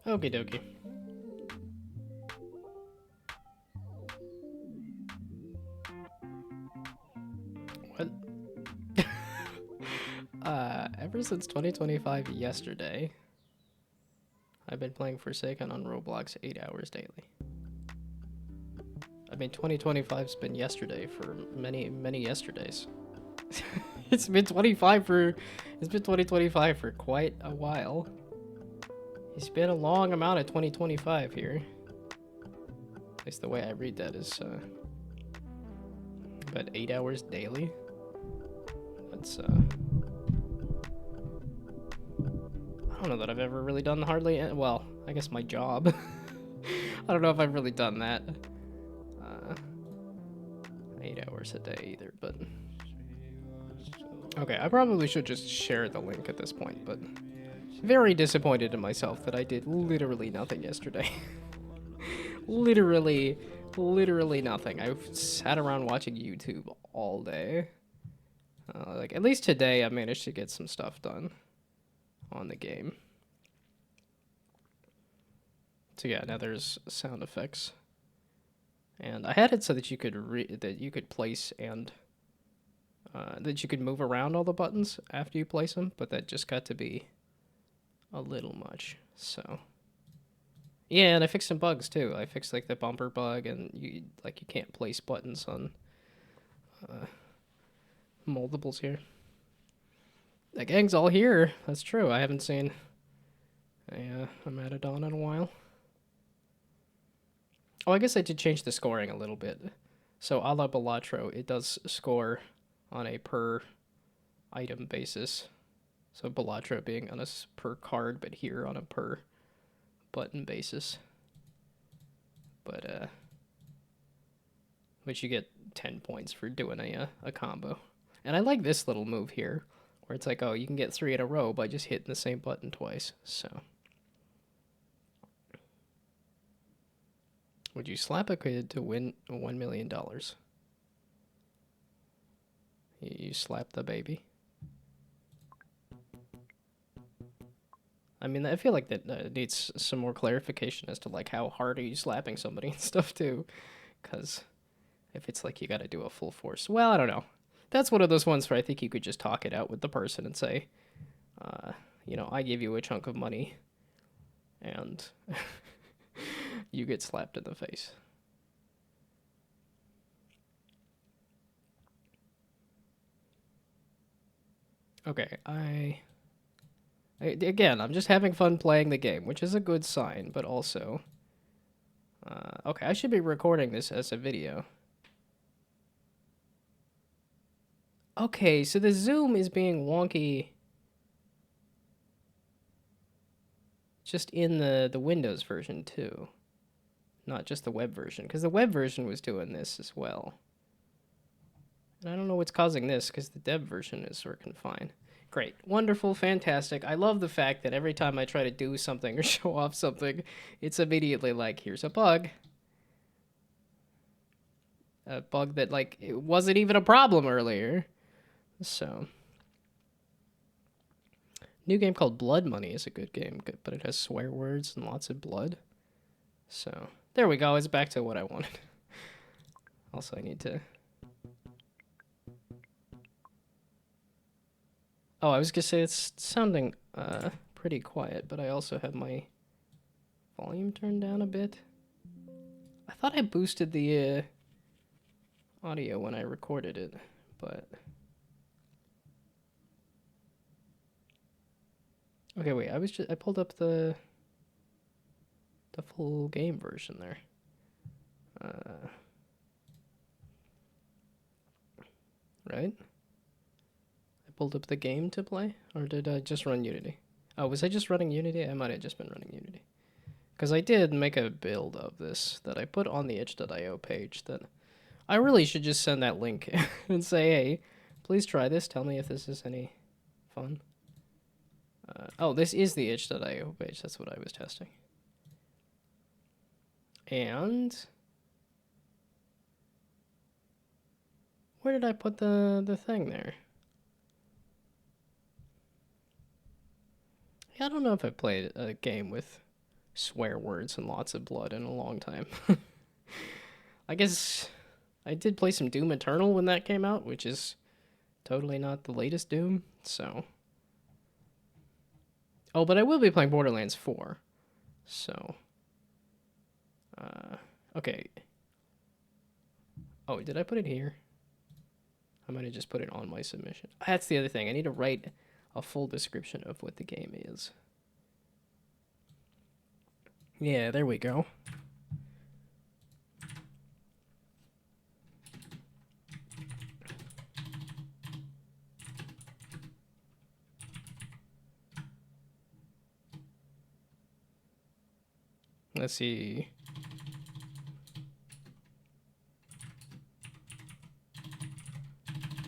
Okie dokie. What? Ever since 2025 yesterday, I've been playing Forsaken on Roblox 8 hours daily. I mean, 2025's been yesterday for many, many yesterdays. It's been 2025 for quite a while. It's been a long amount of 2025 here. At least the way I read that is, about 8 hours daily. That's, I don't know that I've ever really done hardly, well, I guess my job. I don't know if I've really done that. 8 hours a day either, but... Okay, I probably should just share the link at this point, but... Very disappointed in myself that I did literally nothing yesterday. literally nothing. I sat around watching YouTube all day. Like, at least today I managed to get some stuff done on the game. So yeah, now there's sound effects. And I had it so that you could place and that you could move around all the buttons after you place them, but that just got to be a little much. So yeah, and I fixed some bugs too. I fixed like the bumper bug, and you can't place buttons on multiples here. The gang's all here. That's true. I haven't seen a Matadon in a while. Oh, I guess I did change the scoring a little bit. So a la Balatro, it does score on a per item basis. So Balatro being on a per card, but here on a per button basis. But you get 10 points for doing a combo. And I like this little move here, where it's like, oh, you can get 3 in a row by just hitting the same button twice. So would you slap a kid to win $1 million? You slap the baby? I mean, I feel like that needs some more clarification as to, like, how hard are you slapping somebody and stuff, too. Because if it's like you gotta do a full force... Well, I don't know. That's one of those ones where I think you could just talk it out with the person and say, you know, I give you a chunk of money, and you get slapped in the face. Okay, again, I'm just having fun playing the game, which is a good sign, but also... okay, I should be recording this as a video. Okay, so the zoom is being wonky just in the Windows version, too. Not just the web version, because the web version was doing this as well. And I don't know what's causing this, because the dev version is working fine. Great. Wonderful. Fantastic. I love the fact that every time I try to do something or show off something, it's immediately like, here's a bug. A bug that, like, it wasn't even a problem earlier. So... New game called Blood Money is a good game, but it has swear words and lots of blood. So, there we go. It's back to what I wanted. Also, I need to... Oh, I was gonna say it's sounding pretty quiet, but I also have my volume turned down a bit? I thought I boosted the audio when I recorded it, but... Okay, wait, I pulled up the full game version there. Right? I pulled up the game to play, or did I just run Unity? Oh, was I just running Unity? I might have just been running Unity. Because I did make a build of this that I put on the itch.io page that I really should just send that link and say, hey, please try this. Tell me if this is any fun. Oh, this is the itch.io page. That's what I was testing. And where did I put the thing there? Yeah, I don't know if I played a game with swear words and lots of blood in a long time. I guess I did play some Doom Eternal when that came out, which is totally not the latest Doom, so... Oh, but I will be playing Borderlands 4, so... okay. Oh, did I put it here? I might have just put it on my submission. That's the other thing. I need to write a full description of what the game is. Yeah, there we go. Let's see.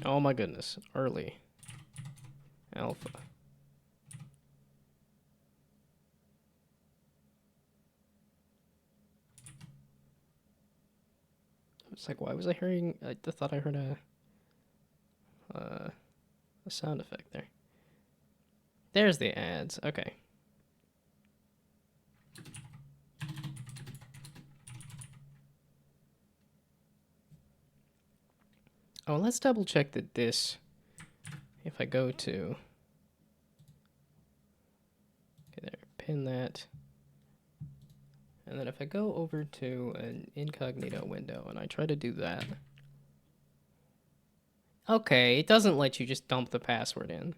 Oh my goodness. Early. Alpha. It's like, why was I hearing... I thought I heard a sound effect there. There's the ads. Okay. Oh, let's double check that this... If I go to... Okay, there. Pin that. And then if I go over to an incognito window and I try to do that... Okay, it doesn't let you just dump the password in.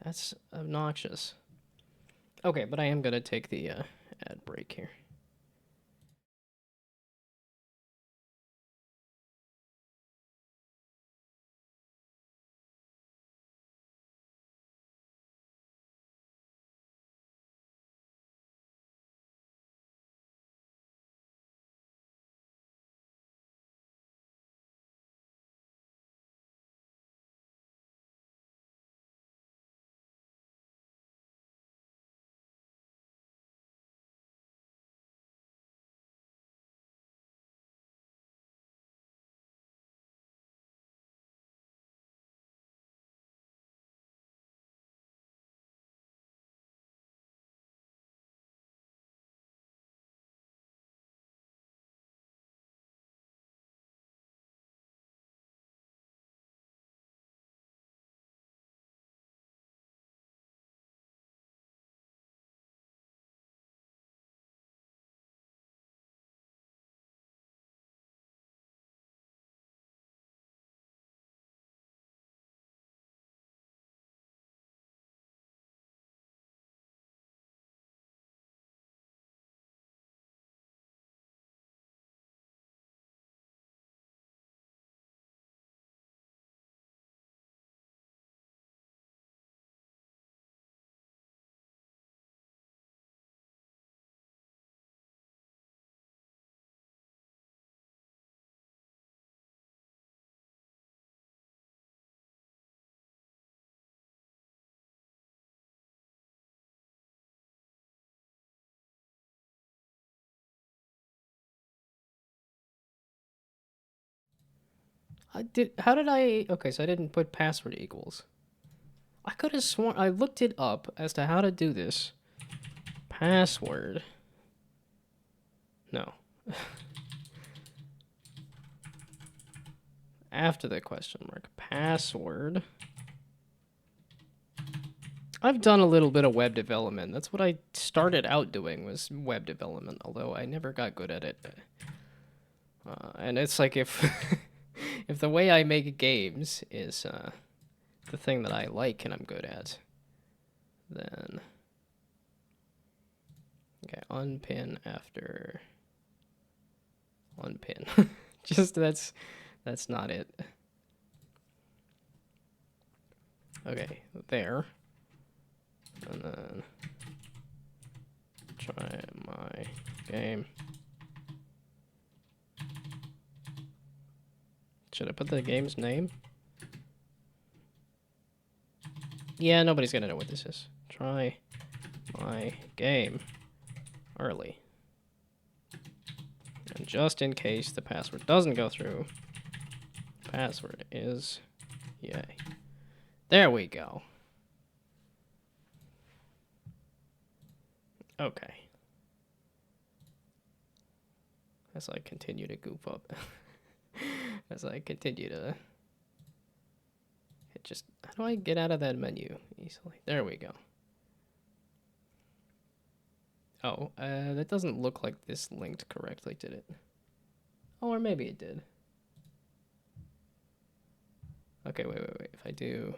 That's obnoxious. Okay, but I am going to take the ad break here. How did I... Okay, so I didn't put password equals. I could have sworn... I looked it up as to how to do this. Password. No. After the question mark. Password. I've done a little bit of web development. That's what I started out doing, was web development, although I never got good at it. And it's like if if the way I make games is the thing that I like and I'm good at, then okay, unpin after unpin. Just that's not it. Okay, there. And then try my game. Should I put the game's name? Yeah, nobody's gonna know what this is. Try my game early. And just in case the password doesn't go through, password is yay. There we go. Okay. As I continue to goof up. As I continue to... It just... How do I get out of that menu easily? There we go. Oh, that doesn't look like this linked correctly, did it? Oh, or maybe it did. Okay, wait. If I do...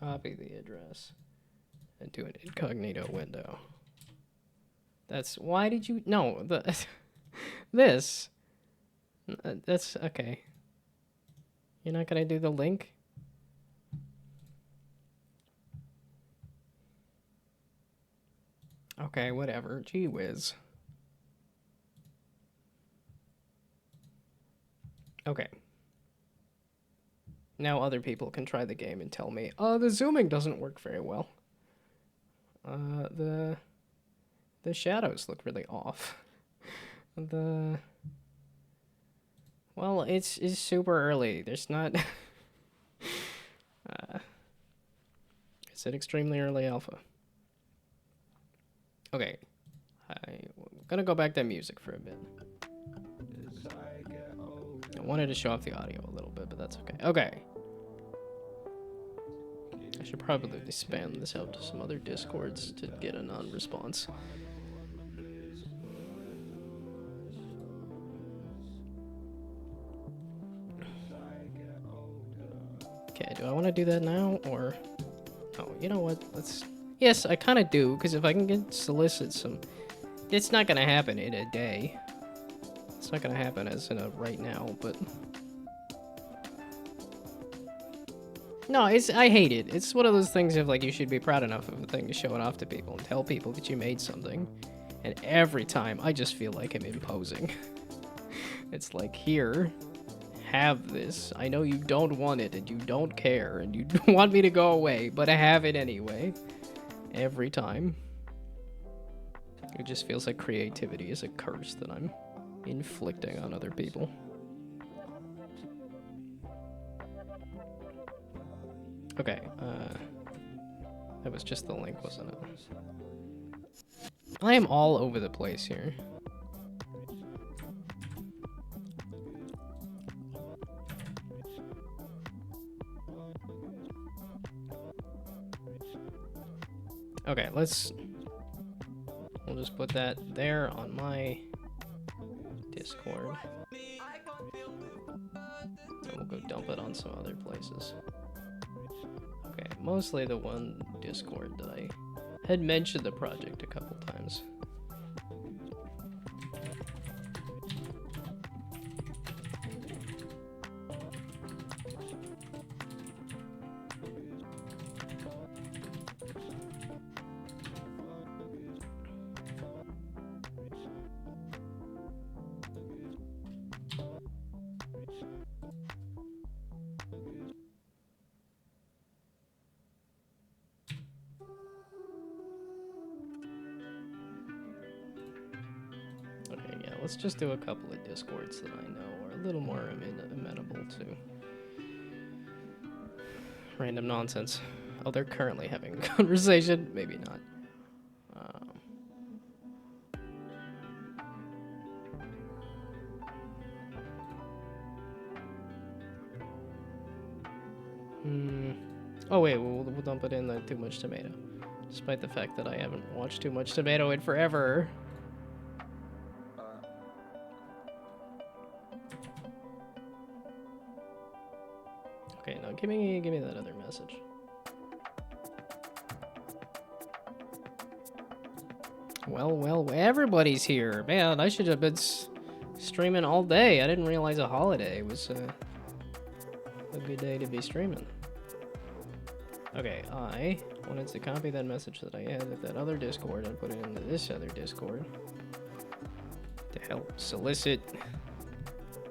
Copy the address and do an incognito window. That's... Why did you... No, the... This... That's... Okay. You're not gonna do the link? Okay, whatever. Gee whiz. Okay. Now other people can try the game and tell me, the zooming doesn't work very well. The shadows look really off. Well, it's super early. There's not... it's an extremely early alpha. Okay. I'm gonna go back to music for a bit. I wanted to show off the audio a little bit, but that's okay. Okay. I should probably spam this out to some other Discords to get a non-response. Okay, do I want to do that now, or... Oh, you know what? Let's... Yes, I kind of do, because if I can solicit some... It's not going to happen in a day. It's not going to happen as in a right now, but... No, I hate it. It's one of those things of, like, you should be proud enough of a thing to show it off to people and tell people that you made something. And every time, I just feel like I'm imposing. It's like, here, have this. I know you don't want it, and you don't care, and you want me to go away, but I have it anyway. Every time. It just feels like creativity is a curse that I'm inflicting on other people. Okay, that was just the link, wasn't it? I am all over the place here. Okay, we'll just put that there on my Discord. And we'll go dump it on some other places. Okay, mostly the one Discord that I had mentioned the project a couple times. Let's just do a couple of Discords that I know are a little more amenable to random nonsense. Oh, they're currently having a conversation. Maybe not. Oh wait, we'll dump it in the Too Much Tomato. Despite the fact that I haven't watched Too Much Tomato in forever. Okay, no, give me that other message. Well, everybody's here. Man, I should have been streaming all day. I didn't realize a holiday was a good day to be streaming. Okay, I wanted to copy that message that I had with that other Discord and put it into this other Discord to help solicit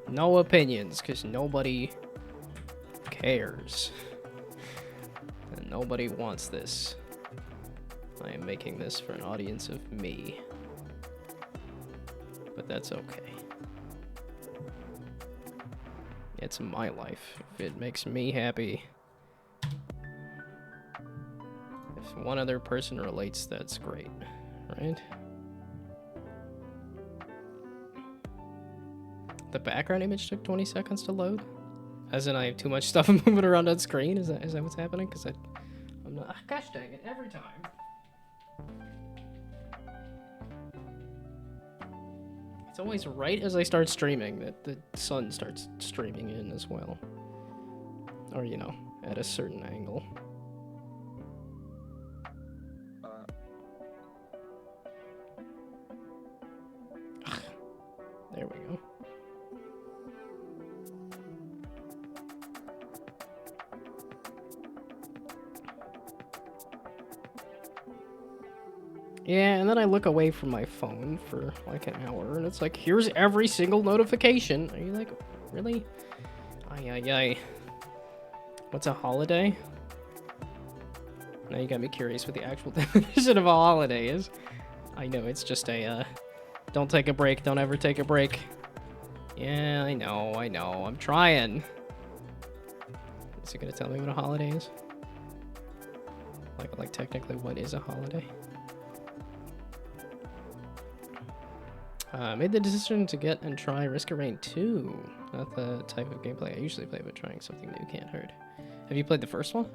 no opinions, because nobody cares. And nobody wants this. I am making this for an audience of me. But that's okay. It's my life. If it makes me happy. If one other person relates, that's great, right? The background image took 20 seconds to load? As in I have too much stuff moving around on screen? Is that what's happening? Because I'm not... Gosh dang it, every time. It's always right as I start streaming that the sun starts streaming in as well. Or, you know, at a certain angle. There we go. Yeah, and then I look away from my phone for like an hour, and it's like, here's every single notification. Are you like, really? Ay. What's a holiday? Now you got me curious what the actual definition of a holiday is. I know, it's just a, don't take a break, don't ever take a break. Yeah, I know, I'm trying. Is he gonna tell me what a holiday is? Like technically, what is a holiday? Made the decision to get and try Risk of Rain 2. Not the type of gameplay I usually play, but trying something new can't hurt. Have you played the first one?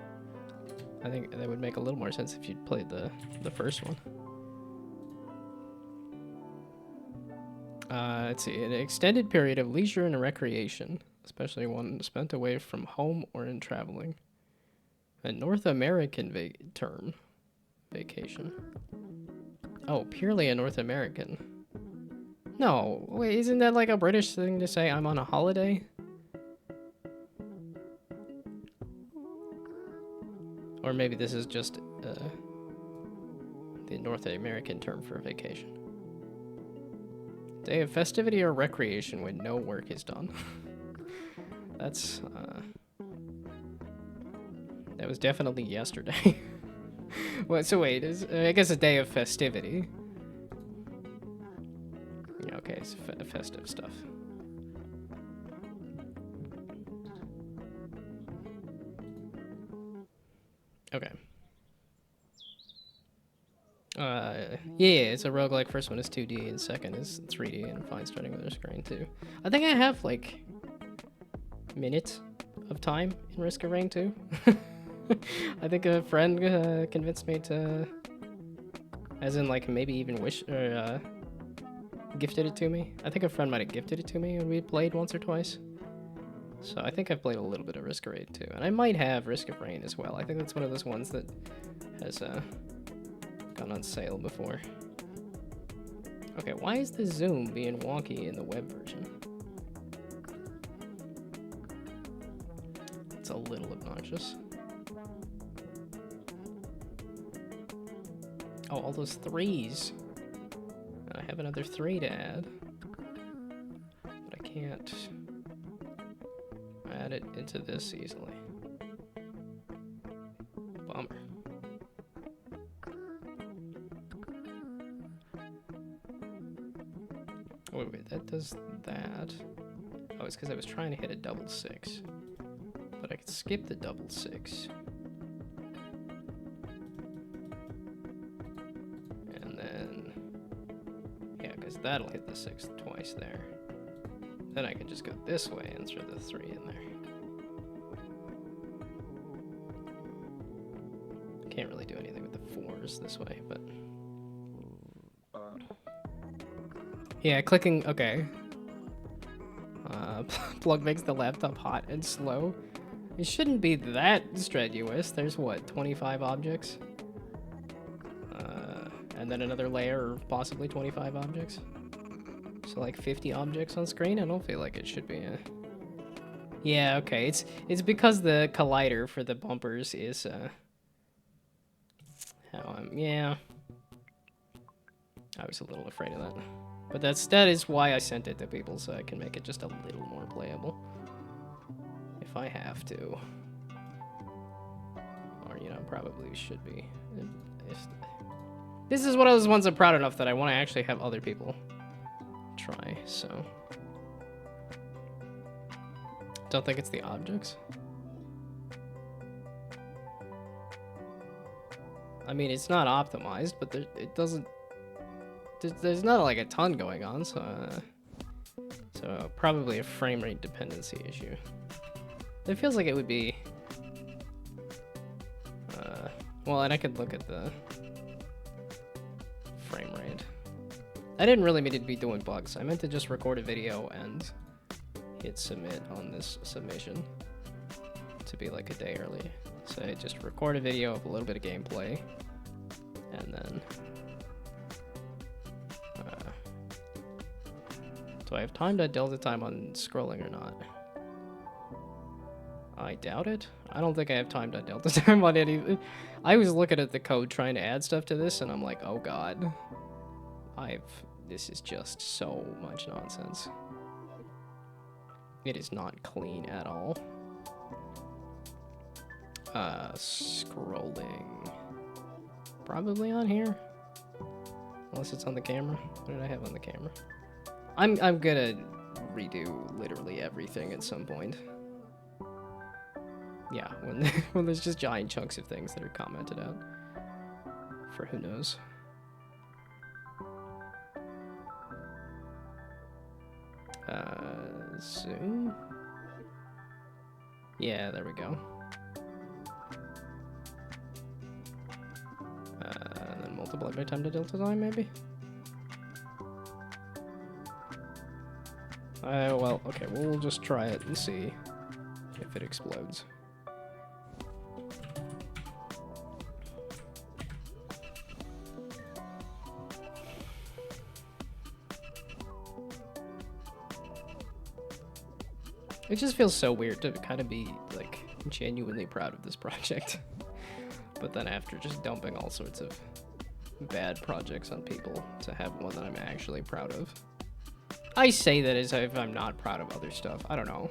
I think that would make a little more sense if you'd played the first one. Let's see, an extended period of leisure and recreation, especially one spent away from home or in traveling. A North American term. Vacation. Oh, purely a North American. No, wait, isn't that like a British thing to say I'm on a holiday? Or maybe this is just the North American term for vacation. Day of festivity or recreation when no work is done. That's, that was definitely yesterday. Well, so wait, I guess a day of festivity. Yeah, okay, it's festive stuff. Okay. Yeah, it's a roguelike. First one is 2D and second is 3D and fine starting with a screen too. I think I have like minutes of time in Risk of Rain 2. I think a friend convinced me to, as in like maybe even gifted it to me. I think a friend might have gifted it to me when we played once or twice. So I think I've played a little bit of Risk of Rain 2, and I might have Risk of Rain as well. I think that's one of those ones that has gone on sale before. Okay, why is the zoom being wonky in the web version? It's a little obnoxious. Oh, all those threes. I have another 3 to add. But I can't add it into this easily. Bummer. Wait, that does that. Oh, it's because I was trying to hit a double 6. But I could skip the double 6. And then, yeah, because that'll hit the 6 twice there. Then I can just go this way and throw the 3 in there. bumpers this way, but yeah, clicking. Okay. Plug makes the laptop hot and slow. It shouldn't be that strenuous. There's what, 25 objects? And then another layer of possibly 25 objects. So like 50 objects on screen? I don't feel like it should be. Yeah, okay. It's because the collider for the bumpers is yeah. I was a little afraid of that. But that is why I sent it to people, so I can make it just a little more playable. If I have to. Or, you know, probably should be. This is one of those ones I'm proud enough that I want to actually have other people try, so. Don't think it's the objects. I mean, it's not optimized, but it doesn't... There's not like a ton going on, so probably a frame rate dependency issue. It feels like it would be... well, and I could look at the frame rate. I didn't really mean to be doing bugs. I meant to just record a video and hit submit on this submission to be like a day early. So I just record a video of a little bit of gameplay, and then do I have delta time on scrolling or not? I doubt it. I don't think I have delta time on any. I was looking at the code trying to add stuff to this, and I'm like, oh god, this is just so much nonsense. It is not clean at all. Scrolling. Probably on here. Unless it's on the camera. What did I have on the camera? I'm gonna redo literally everything at some point. Yeah, when there's just giant chunks of things that are commented out. For who knows. Zoom? Yeah, there we go. And then multiply by delta time, maybe? Well, okay, we'll just try it and see if it explodes. It just feels so weird to kind of be, like, genuinely proud of this project. But then after just dumping all sorts of bad projects on people, to have one that I'm actually proud of. I say that as if I'm not proud of other stuff. I don't know.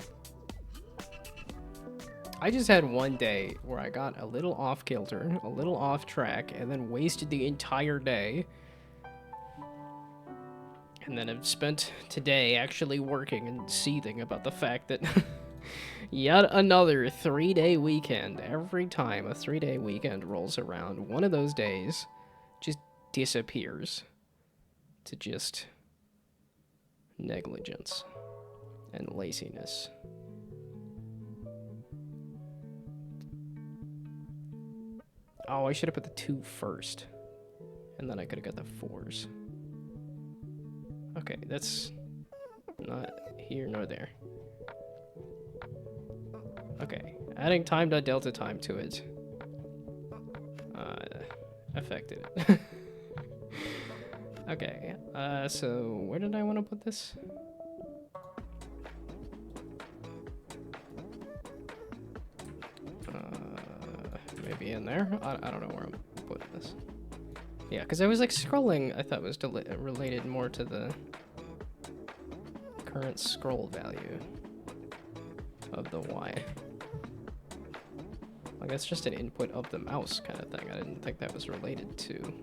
I just had one day where I got a little off kilter, a little off track, and then wasted the entire day. And then I've spent today actually working and seething about the fact that yet another 3-day weekend. Every time a 3-day weekend rolls around, one of those days just disappears to just negligence and laziness. Oh, I should have put the 2 first. And then I could have got the 4s. Okay, that's not here nor there. Okay, adding time.delta time to it affected it. Okay, so where did I want to put this? Maybe in there? I don't know where I'm putting this. Yeah, because I was like scrolling, I thought was related more to the current scroll value of the Y. Like that's just an input of the mouse kind of thing. I didn't think that was related to.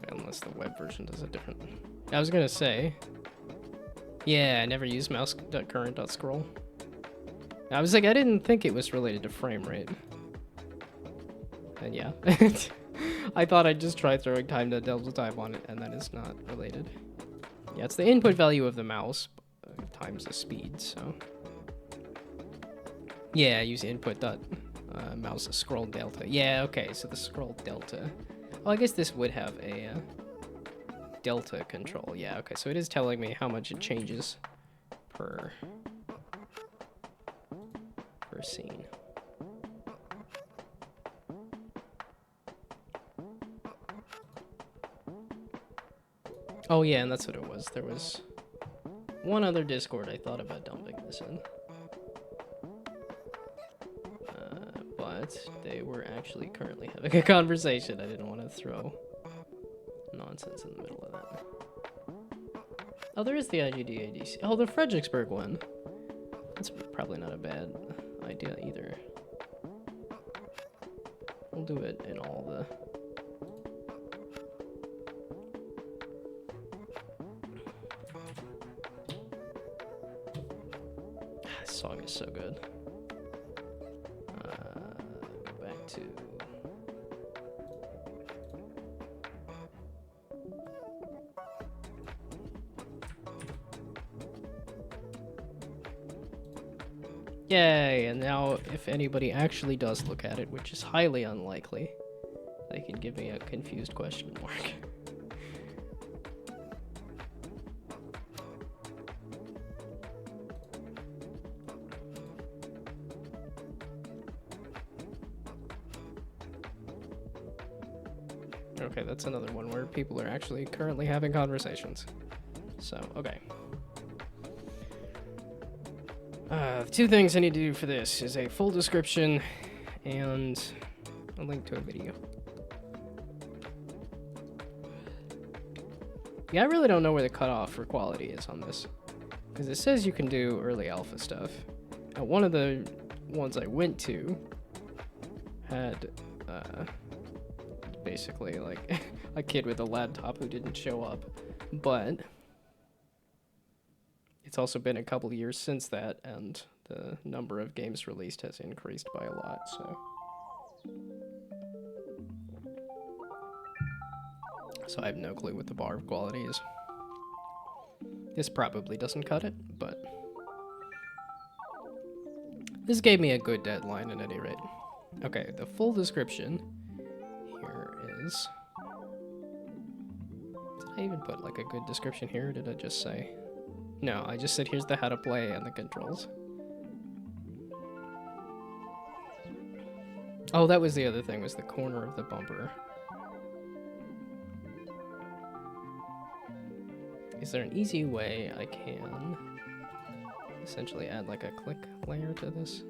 Unless the web version does a different. I was gonna say. Yeah, I never used mouse.current.scroll. I was like, I didn't think it was related to frame rate. And yeah. I thought I'd just try throwing time.delta time on it, and that is not related. Yeah, it's the input value of the mouse times the speed, so. Yeah, use input dot mouse scroll delta. Yeah, okay, so the scroll delta. Well, I guess this would have a delta control. Yeah, okay, so it is telling me how much it changes per scene. Oh yeah, and that's what it was. There was one other Discord I thought about dumping this in. But they were actually currently having a conversation. I didn't want to throw nonsense in the middle of that. Oh, there is the IGD ADC. Oh, the Fredericksburg one. That's probably not a bad idea either. We'll do it in all the... This song is so good. Go back to... Yay, and now if anybody actually does look at it, which is highly unlikely, they can give me a confused question mark. Okay, that's another one where people are actually currently having conversations. So, okay. The two things I need to do for this is a full description and a link to a video. Yeah, I really don't know where the cutoff for quality is on this, because it says you can do early alpha stuff. One of the ones I went to had basically like a kid with a laptop who didn't show up, but it's also been a couple years since that, and the number of games released has increased by a lot, so I have no clue what the bar of quality is. This probably doesn't cut it, but this gave me a good deadline at any rate. Okay, the full description here is... Did I even put like a good description here, or did I just say... No, I just said here's the how to play and the controls. Oh, that was the other thing, was the corner of the bumper. Is there an easy way I can essentially add like a click layer to this?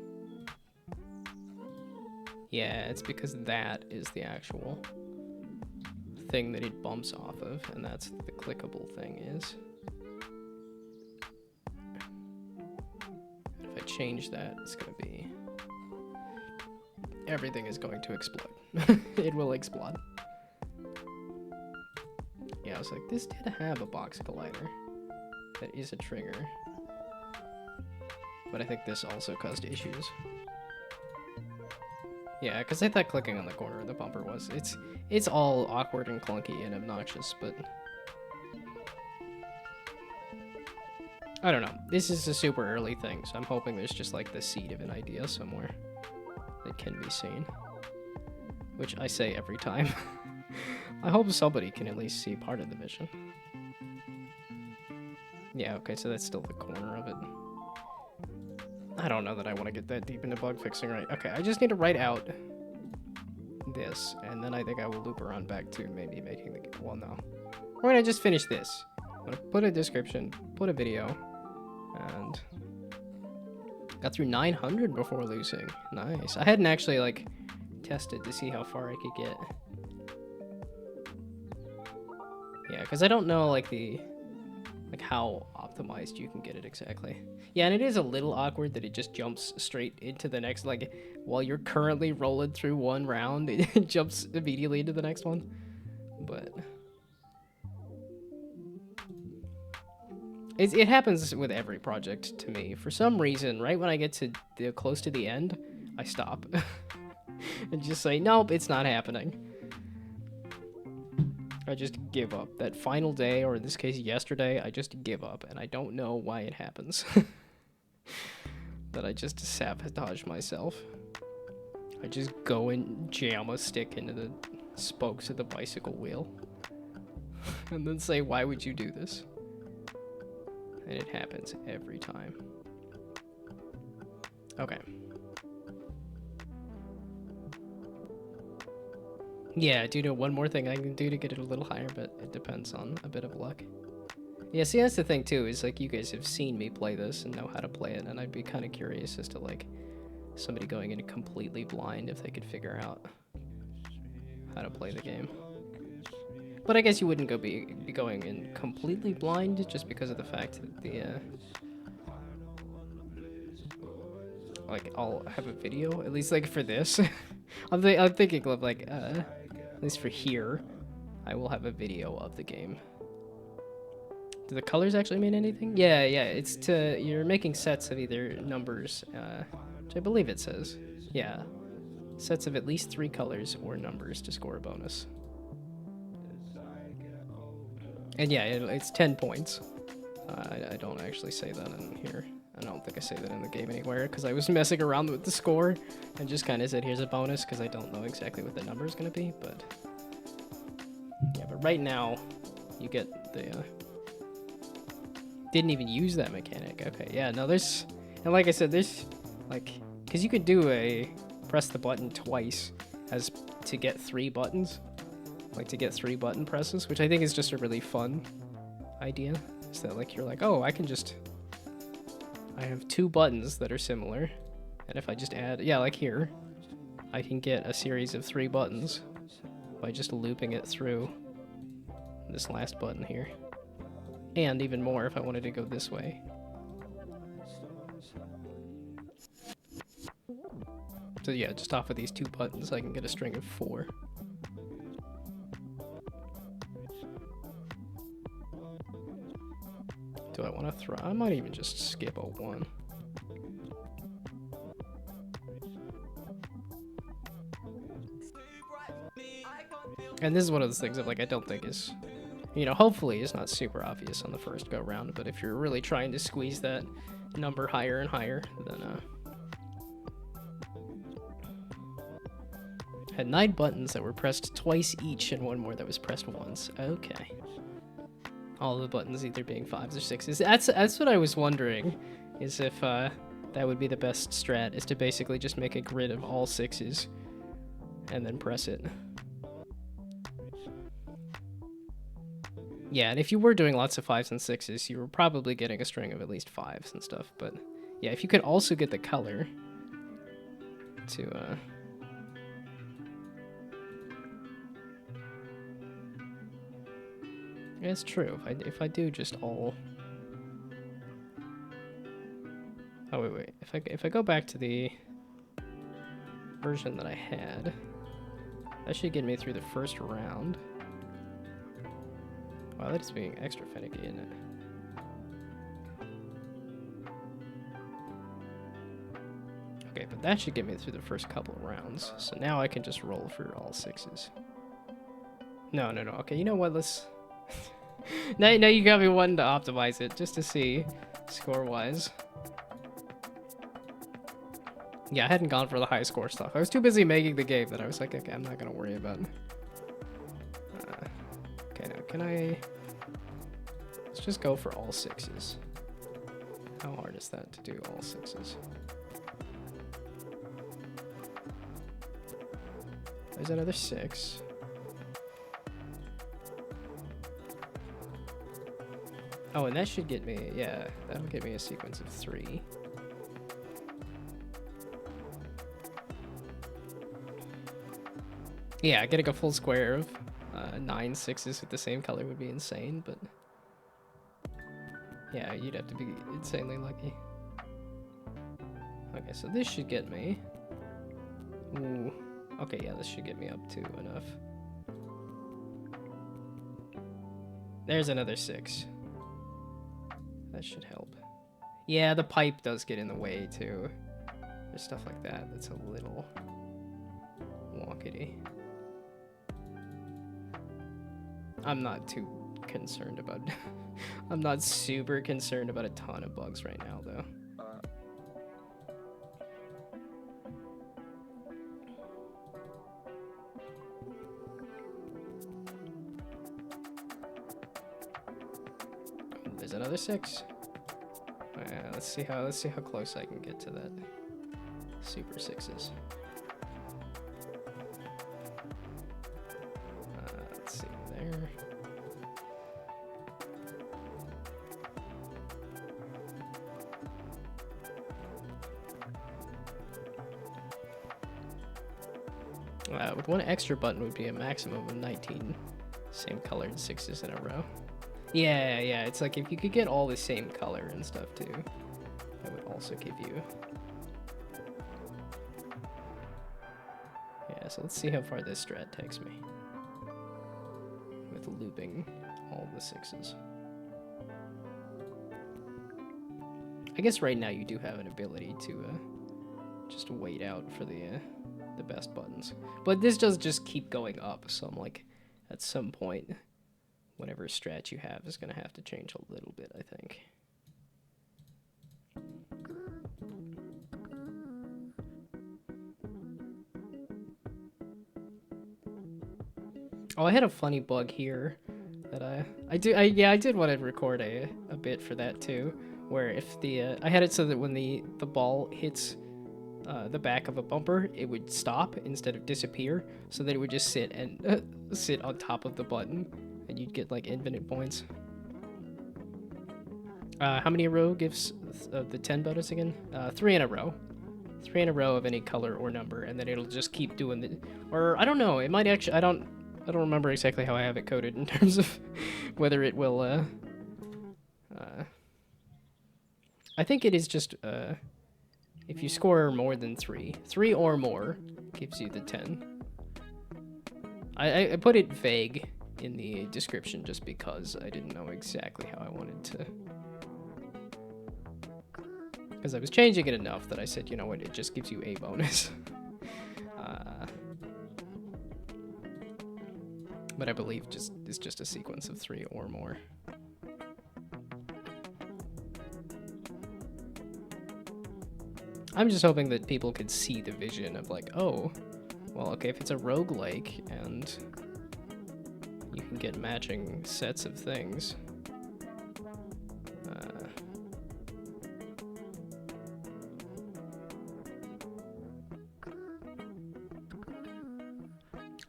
Yeah, it's because that is the actual thing that it bumps off of, and that's the clickable thing is. If I change that, it's gonna be... Everything is going to explode. It will explode. Yeah, I was like, this did have a box collider. That is a trigger. But I think this also caused issues. Yeah, because I thought clicking on the corner of the bumper was... It's all awkward and clunky and obnoxious, but... I don't know. This is a super early thing, so I'm hoping there's just like the seed of an idea somewhere that can be seen. Which I say every time. I hope somebody can at least see part of the vision. Yeah, okay, so that's still the corner of it. I don't know that I want to get that deep into bug fixing right. Okay, I just need to write out this, and then I think I will loop around back to maybe making the... Well, no. We're gonna just finish this. I'm gonna put a description, put a video, and... Got through 900 before losing. Nice. I hadn't actually, like, tested to see how far I could get. Yeah, because I don't know, like, how optimized you can get it exactly. Yeah, and it is a little awkward that it just jumps straight into the next, like, while you're currently rolling through one round, it jumps immediately into the next one. But... It happens with every project to me. For some reason, right when I get to close to the end, I stop. And just say, nope, it's not happening. I just give up. That final day, or in this case yesterday, I just give up, and I don't know why it happens. that I just sabotage myself. I just go and jam a stick into the spokes of the bicycle wheel. And then say, why would you do this? And it happens every time. Okay. Yeah, I do know one more thing I can do to get it a little higher, but it depends on a bit of luck. Yeah, see, that's the thing too, is like you guys have seen me play this and know how to play it, and I'd be kind of curious as to like somebody going in completely blind if they could figure out how to play the game. But I guess you wouldn't be going in completely blind just because of the fact that the like I'll have a video, at least like for this. I'm thinking of like at least for here, I will have a video of the game. Do the colors actually mean anything? Yeah, it's you're making sets of either numbers, which I believe it says. Yeah, sets of at least 3 colors or numbers to score a bonus. And yeah, it's 10 points. I don't actually say that in here. I don't think I say that in the game anywhere because I was messing around with the score and just kind of said here's a bonus because I don't know exactly what the number is going to be. But yeah, but right now you get the... Didn't even use that mechanic. Okay, yeah, no, there's... And like I said, there's like... Because you could do a press the button twice as to get 3 buttons. Like to get 3 button presses, which I think is just a really fun idea. Is that like you're like, oh, I can just... I have 2 buttons that are similar. And if I just add... Yeah, like here. I can get a series of 3 buttons by just looping it through this last button here. And even more if I wanted to go this way. So yeah, just off of these 2 buttons, I can get a string of 4. Do I want to throw? I might even just skip a 1. And this is one of those things that like I don't think is, you know, hopefully it's not super obvious on the first go round, but if you're really trying to squeeze that number higher and higher, then had 9 buttons that were pressed twice each and 1 more that was pressed once. Okay. All the buttons either being 5s or 6s. That's what I was wondering, is if that would be the best strat, is to basically just make a grid of all 6s and then press it. Yeah, and if you were doing lots of 5s and 6s, you were probably getting a string of at least 5s and stuff, but yeah, if you could also get the color to it's true. If I do just all... Oh wait. If I go back to the version that I had, that should get me through the first round. Wow, that's being extra finicky, isn't it? Okay, but that should get me through the first couple of rounds. So now I can just roll for all 6s. No. Okay, you know what? Let's... now you got me wanting to optimize it just to see score-wise. Yeah, I hadn't gone for the high score stuff. I was too busy making the game that I was like, okay, I'm not gonna worry about it. Okay, now can I... Let's just go for all 6s. How hard is that to do all 6s? There's another 6. Oh, and that should get me, yeah, that'll get me a sequence of 3. Yeah, getting a full square of 9 6s with the same color would be insane, but yeah, you'd have to be insanely lucky. Okay, so this should get me... Ooh. Okay, yeah, this should get me up to enough. There's another 6. That should help. Yeah, the pipe does get in the way, too. There's stuff like that that's a little wonkety. I'm not too concerned about... I'm not super concerned about a ton of bugs right now, though. there's another 6. Let's see how close I can get to that super 6s. Let's see there. With one extra button would be a maximum of 19 same colored 6s in a row. Yeah, it's like if you could get all the same color and stuff too, that would also give you... Yeah, so let's see how far this strat takes me with looping all the 6s. I guess right now you do have an ability to just wait out for the best buttons. But this does just keep going up, so I'm like, at some point, whatever strat you have is going to have to change a little bit, I think. Oh, I had a funny bug here that I did want to record a bit for that too, where if the I had it so that when the ball hits the back of a bumper, it would stop instead of disappear, so that it would just sit and sit on top of the button, and you'd get like infinite points. How many a row gives the 10 bonus again? 3 in a row. 3 in a row of any color or number, and then it'll just keep doing the... Or, I don't know, it might actually... I don't remember exactly how I have it coded in terms of whether it will... I think it is just... if you score more than 3 or more gives you the 10. I put it vague in the description just because I didn't know exactly how I wanted to... Because I was changing it enough that I said, you know what, it just gives you a bonus. But I believe it's just a sequence of 3 or more. I'm just hoping that people could see the vision of like, oh, well, okay, if it's a roguelike and you can get matching sets of things.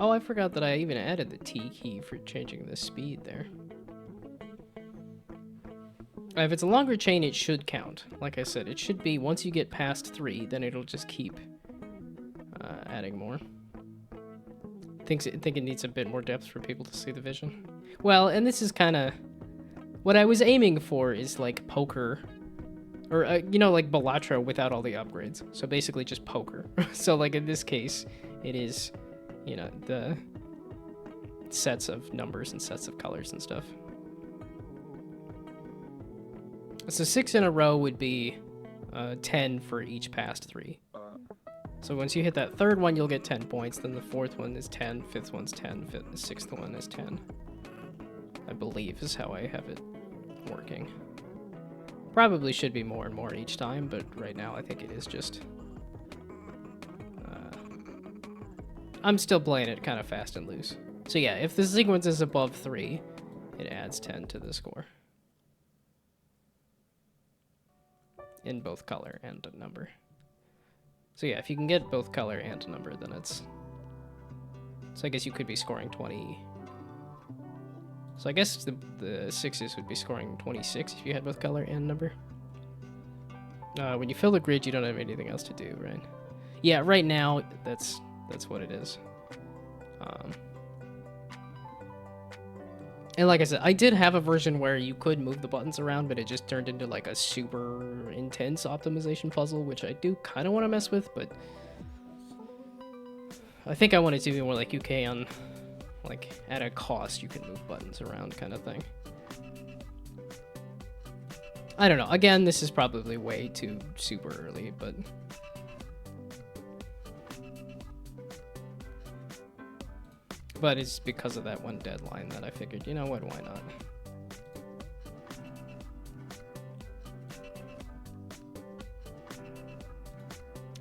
Oh, I forgot that I even added the T key for changing the speed there. If it's a longer chain, it should count. Like I said, it should be, once you get past 3, then it'll just keep adding more. Think it needs a bit more depth for people to see the vision. Well, and this is kind of... What I was aiming for is like poker. Or, you know, like Balatro without all the upgrades. So basically just poker. So like in this case, it is, you know, the sets of numbers and sets of colors and stuff. So 6 in a row would be 10 for each past 3. So once you hit that third one, you'll get 10 points. Then the fourth one is 10, fifth one's 10, the sixth one is 10. I believe is how I have it working. Probably should be more and more each time, but right now I think it is just... I'm still playing it kind of fast and loose. So yeah, if the sequence is above 3, it adds 10 to the score. In both color and a number. So yeah, if you can get both color and a number, then it's... So I guess you could be scoring 20... So I guess the 6s would be scoring 26 if you had both color and number. When you fill the grid, you don't have anything else to do, right? Yeah, right now, that's what it is. And like I said, I did have a version where you could move the buttons around, but it just turned into like a super intense optimization puzzle, which I do kind of want to mess with, but I think I want it to be more like UK on, like, at a cost you can move buttons around kind of thing. I don't know. Again, this is probably way too super early, but... But it's because of that one deadline that I figured, you know what, why not?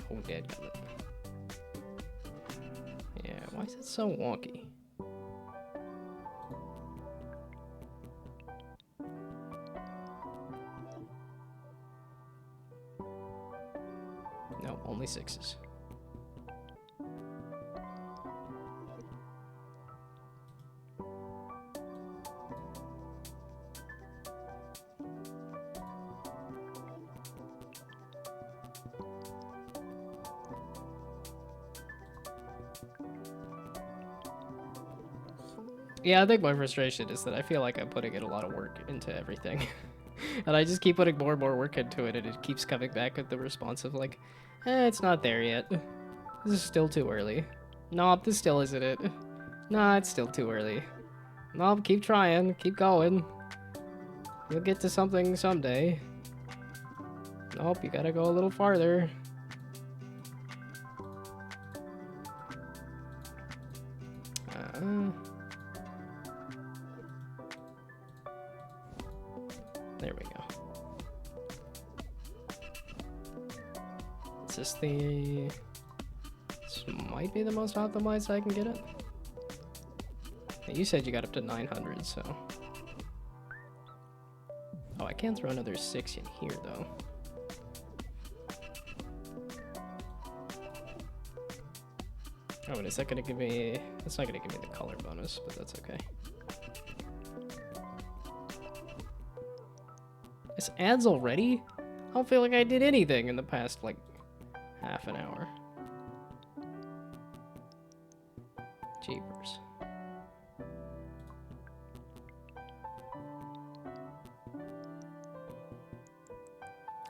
Oh, dadgummit. Yeah, why is it so wonky? Only 6s. Yeah, I think my frustration is that I feel like I'm putting in a lot of work into everything. And I just keep putting more and more work into it, and it keeps coming back with the response of like, it's not there yet. This is still too early. Nope, this still isn't it. Nah, it's still too early. Nope, keep trying, keep going. You'll get to something someday. Nope, you gotta go a little farther. There we go. Is this the... This might be the most optimized I can get it. You said you got up to 900, so... Oh, I can't throw another 6 in here, though. Oh, and is that gonna give me... That's not gonna give me the color bonus, but that's okay. This ad's already? I don't feel like I did anything in the past, like, half an hour. Jeepers.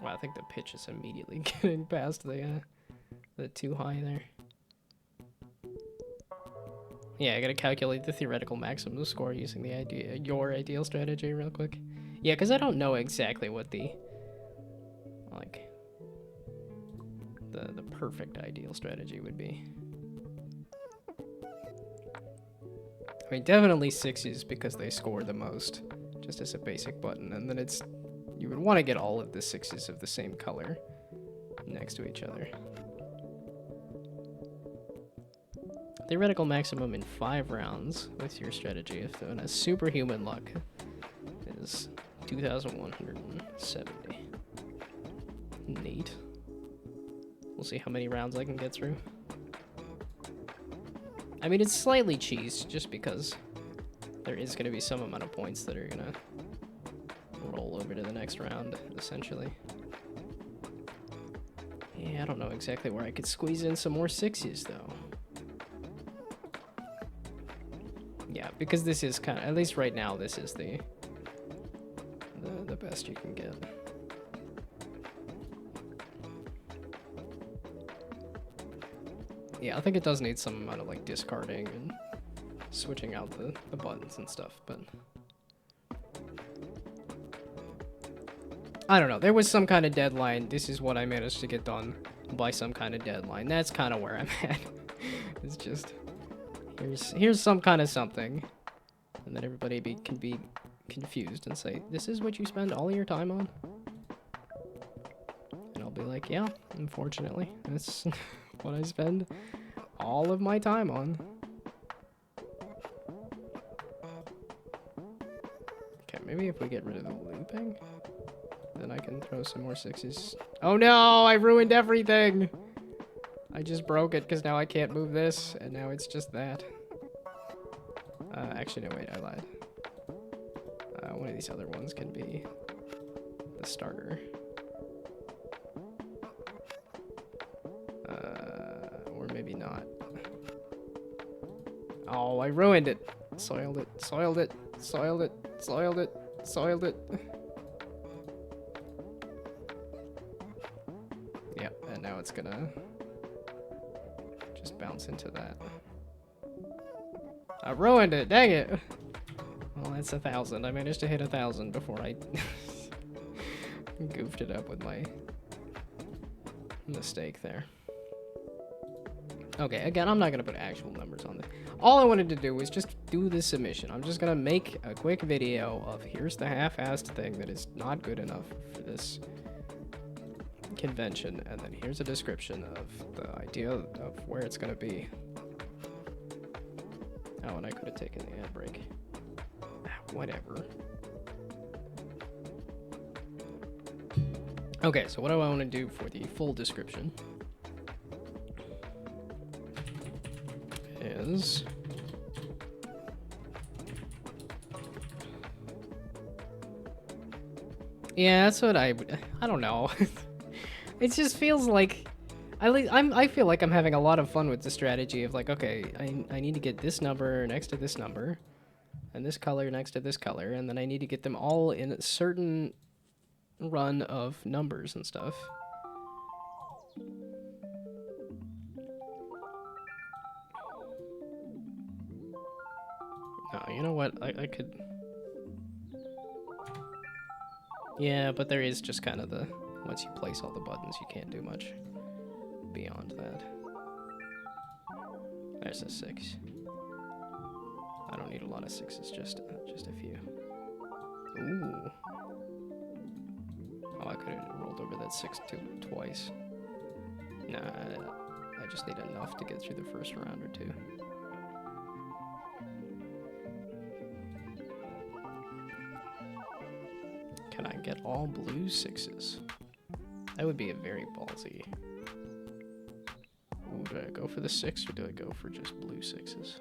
Well, I think the pitch is immediately getting past the too high there. Yeah, I gotta calculate the theoretical maximum score using the your ideal strategy real quick. Yeah, because I don't know exactly what the, like, the perfect ideal strategy would be. I mean, definitely 6s because they score the most, just as a basic button, and then it's, you would want to get all of the 6s of the same color next to each other. Theoretical maximum in 5 rounds with your strategy, if in a superhuman luck, is 2,170. Neat. We'll see how many rounds I can get through. I mean, it's slightly cheese, just because there is going to be some amount of points that are going to roll over to the next round, essentially. Yeah, I don't know exactly where I could squeeze in some more 6s, though. Yeah, because this is kind of, at least right now, this is the best you can get. Yeah, I think it does need some amount of like discarding and switching out the buttons and stuff, but I don't know. There was some kind of deadline. This is what I managed to get done by some kind of deadline. That's kind of where I'm at. It's just here's some kind of something, and then everybody can be confused and say, this is what you spend all your time on? And I'll be like, yeah, unfortunately, that's what I spend all of my time on. Okay, maybe if we get rid of the looping, then I can throw some more 6s. Oh no, I ruined everything! I just broke it because now I can't move this, and now it's just that. Actually, no, wait, I lied. One of these other ones can be the starter. Or maybe not. Oh, I ruined it. Soiled it, soiled it, soiled it, soiled it, soiled it. Yep, and now it's gonna just bounce into that. I ruined it, dang it. Well, that's 1,000. I managed to hit 1,000 before I goofed it up with my mistake there. Okay, again, I'm not going to put actual numbers on this. All I wanted to do was just do the submission. I'm just going to make a quick video of here's the half-assed thing that is not good enough for this convention, and then here's a description of the idea of where it's going to be. Oh, and I could have taken the ad break. Whatever. Okay, so what do I want to do for the full description is... Yeah, that's what I don't know. It just feels like I feel like I'm having a lot of fun with the strategy of like, okay, I need to get this number next to this number, and this color next to this color, and then I need to get them all in a certain run of numbers and stuff. No, you know what? I could... Yeah, but there is just kind of the... Once you place all the buttons, you can't do much beyond that. There's a 6. I don't need a lot of 6s, just a few. Ooh. Oh, I could have rolled over that 6 twice. Nah, I just need enough to get through the first round or two. Can I get all blue 6s? That would be a very ballsy. Ooh, do I go for the 6 or do I go for just blue 6s?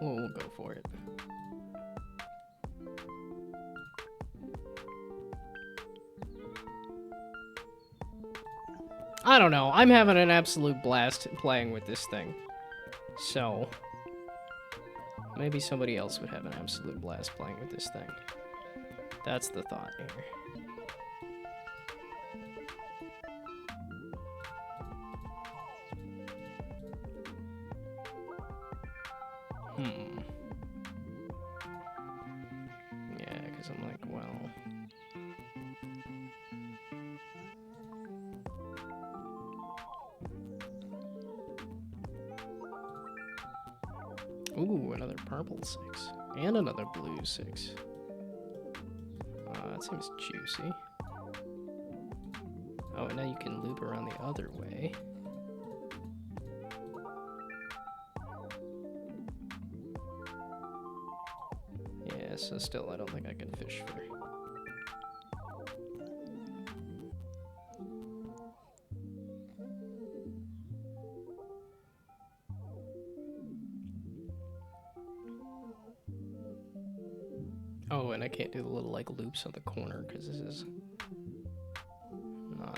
We'll go for it. I don't know. I'm having an absolute blast playing with this thing. So, maybe somebody else would have an absolute blast playing with this thing. That's the thought here. Yeah, because I'm like, well... Ooh, another purple 6. And another blue 6. That seems juicy. Oh, and now you can loop around the other way. Yeah, so still, I don't think I can fish for... Oh, and I can't do the little, like, loops on the corner, because this is not,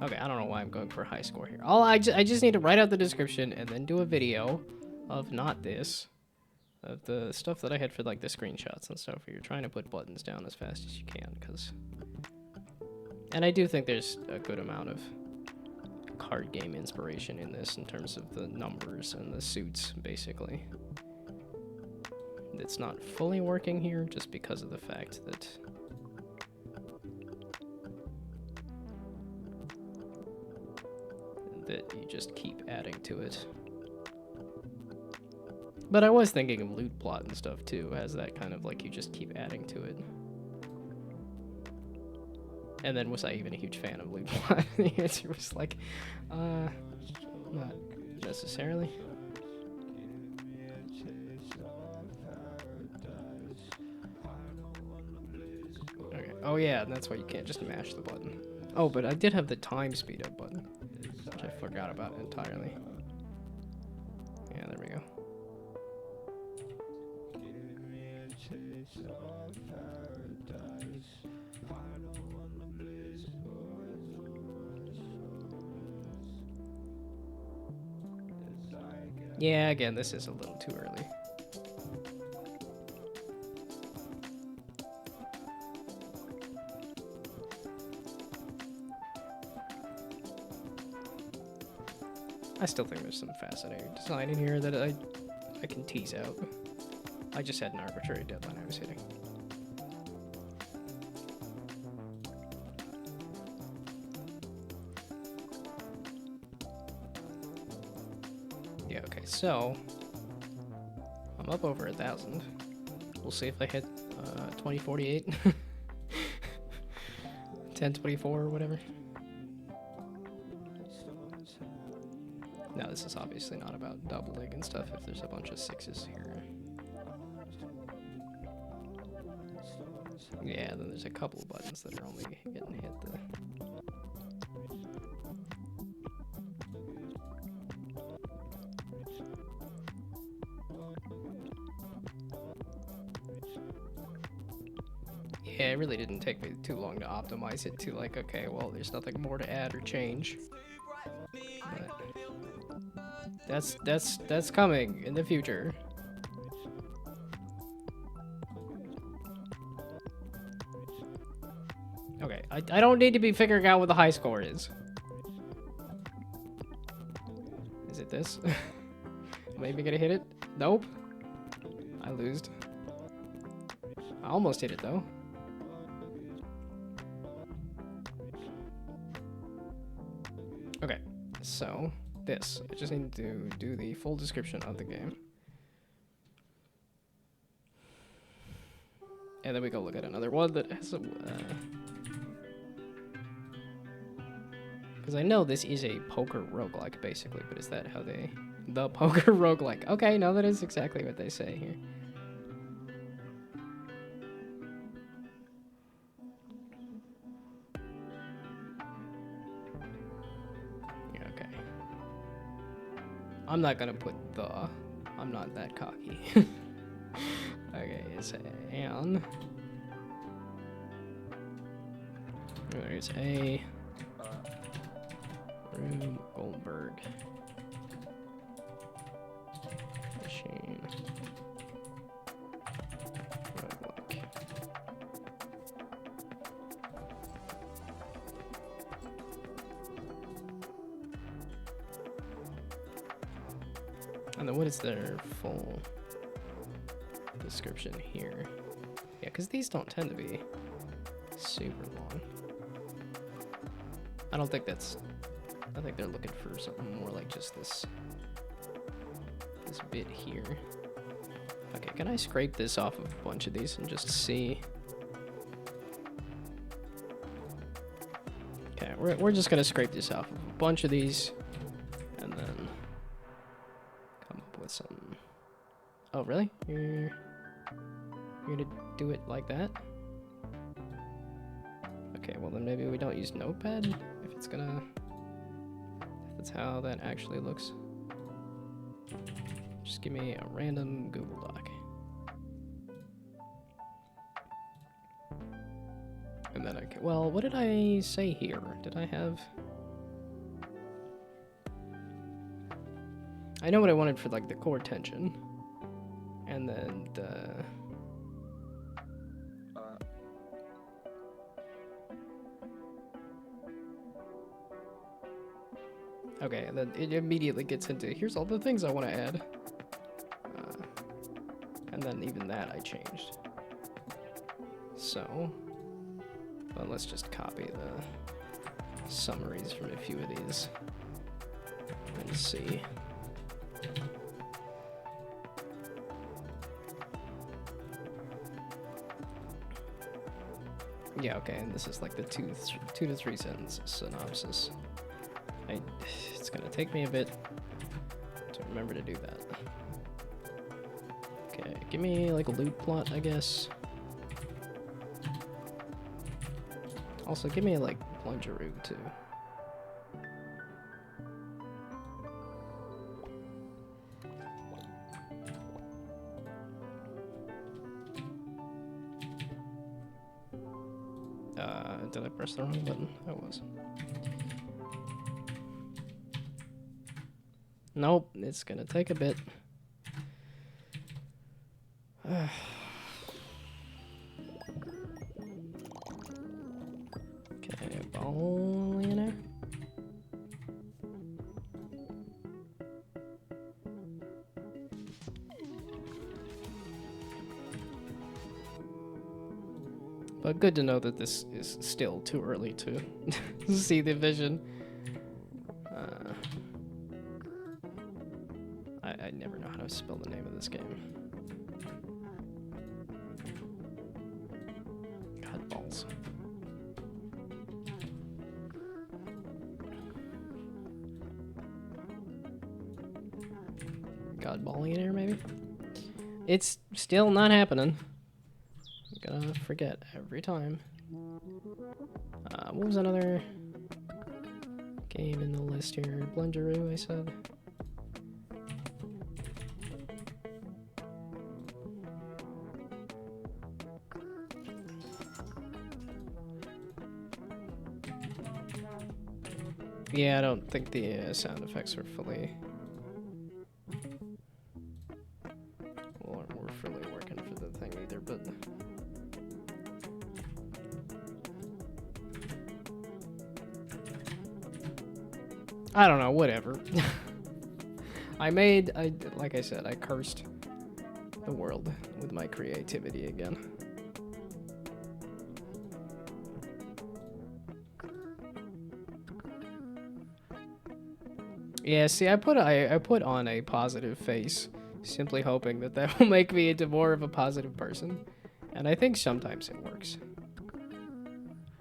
Okay, I don't know why I'm going for a high score here. I just need to write out the description and then do a video of not this, of the stuff that I had for, like, the screenshots and stuff, where you're trying to put buttons down as fast as you can, because... And I do think there's a good amount of card game inspiration in this in terms of the numbers and the suits, basically. It's not fully working here just because of the fact that you just keep adding to it. But I was thinking of loot plot and stuff too, as that kind of like you just keep adding to it. And then was I even a huge fan of loot plot? The answer was like, not necessarily. Okay. Oh yeah, that's why you can't just mash the button. Oh, but I did have the time speed up button, which I forgot about entirely. Yeah, there we go. Yeah, again, this is a little too early. I still think there's some fascinating design in here that I can tease out. I just had an arbitrary deadline I was hitting. Yeah, okay, so I'm up over 1,000. We'll see if I hit 2048. 1024 or whatever. No, this is obviously not about doubling and stuff if there's a bunch of 6s here. Yeah, then there's a couple of buttons that are only getting hit. Yeah, it really didn't take me too long to optimize it to like, okay, well, there's nothing more to add or change. But that's coming in the future. Okay, I don't need to be figuring out what the high score is. Is it this? Maybe gonna hit it? Nope. I lost. I almost hit it though. Okay, so this. I just need to do the full description of the game. And then we go look at another one that has a... Because I know this is a poker roguelike, basically, but is that how they... The poker roguelike. Okay, no, that is exactly what they say here. Yeah, okay. I'm not gonna put the... I'm not that cocky. Okay, it's Anne. There's A. Room Goldberg. Machine. Roguelike. And then what is their full description here? Yeah, because these don't tend to be super long. I don't think that's... I think they're looking for something more like just this bit here. Okay, can I scrape this off of a bunch of these and just see? Okay, we're just gonna scrape this off of a bunch of these and then come up with some... Oh, really? You're gonna do it like that? Okay, well then maybe we don't use Notepad if it's gonna... That's how that actually looks. Just give me a random Google Doc. And then I can, well, what did I say here? Did I have... I know what I wanted for like the chord tension. And then the... Okay, and then it immediately gets into, here's all the things I want to add. And then even that I changed. So, well, let's just copy the summaries from a few of these and see. Yeah, okay, and this is like the two to three sentence synopsis. It's gonna take me a bit to remember to do that. Okay, give me like a loot plot, I guess. Also, give me like Plungeroo too. Did I press the wrong button? I was. Nope, it's gonna take a bit. Okay, billionaire. But good to know that this is still too early to see the vision. I never know how to spell the name of this game. God balls. Godballing in here, maybe? It's still not happening. I'm gonna forget every time. What was another game in the list here? Blungeroo, I said. Yeah, I don't think the sound effects are fully... Well, we're fully working for the thing either, but... I don't know, whatever. Like I said, I cursed the world with my creativity again. Yeah, see, I put on a positive face, simply hoping that that will make me into more of a positive person. And I think sometimes it works.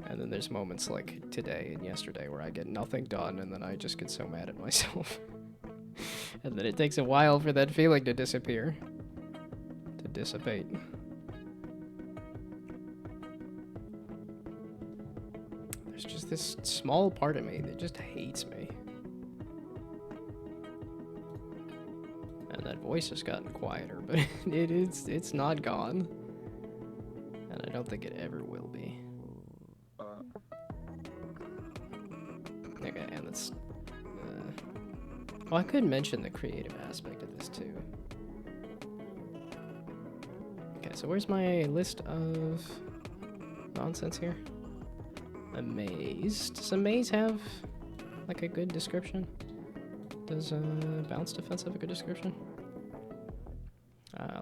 And then there's moments like today and yesterday where I get nothing done and then I just get so mad at myself. And then it takes a while for that feeling to disappear. To dissipate. There's just this small part of me that just hates me. And that voice has gotten quieter, but it's not gone. And I don't think it ever will be. Okay, and that's... well, I could mention the creative aspect of this, too. Okay, so where's my list of nonsense here? A maze. Does a maze have, like, a good description? Does bounce defense have a good description?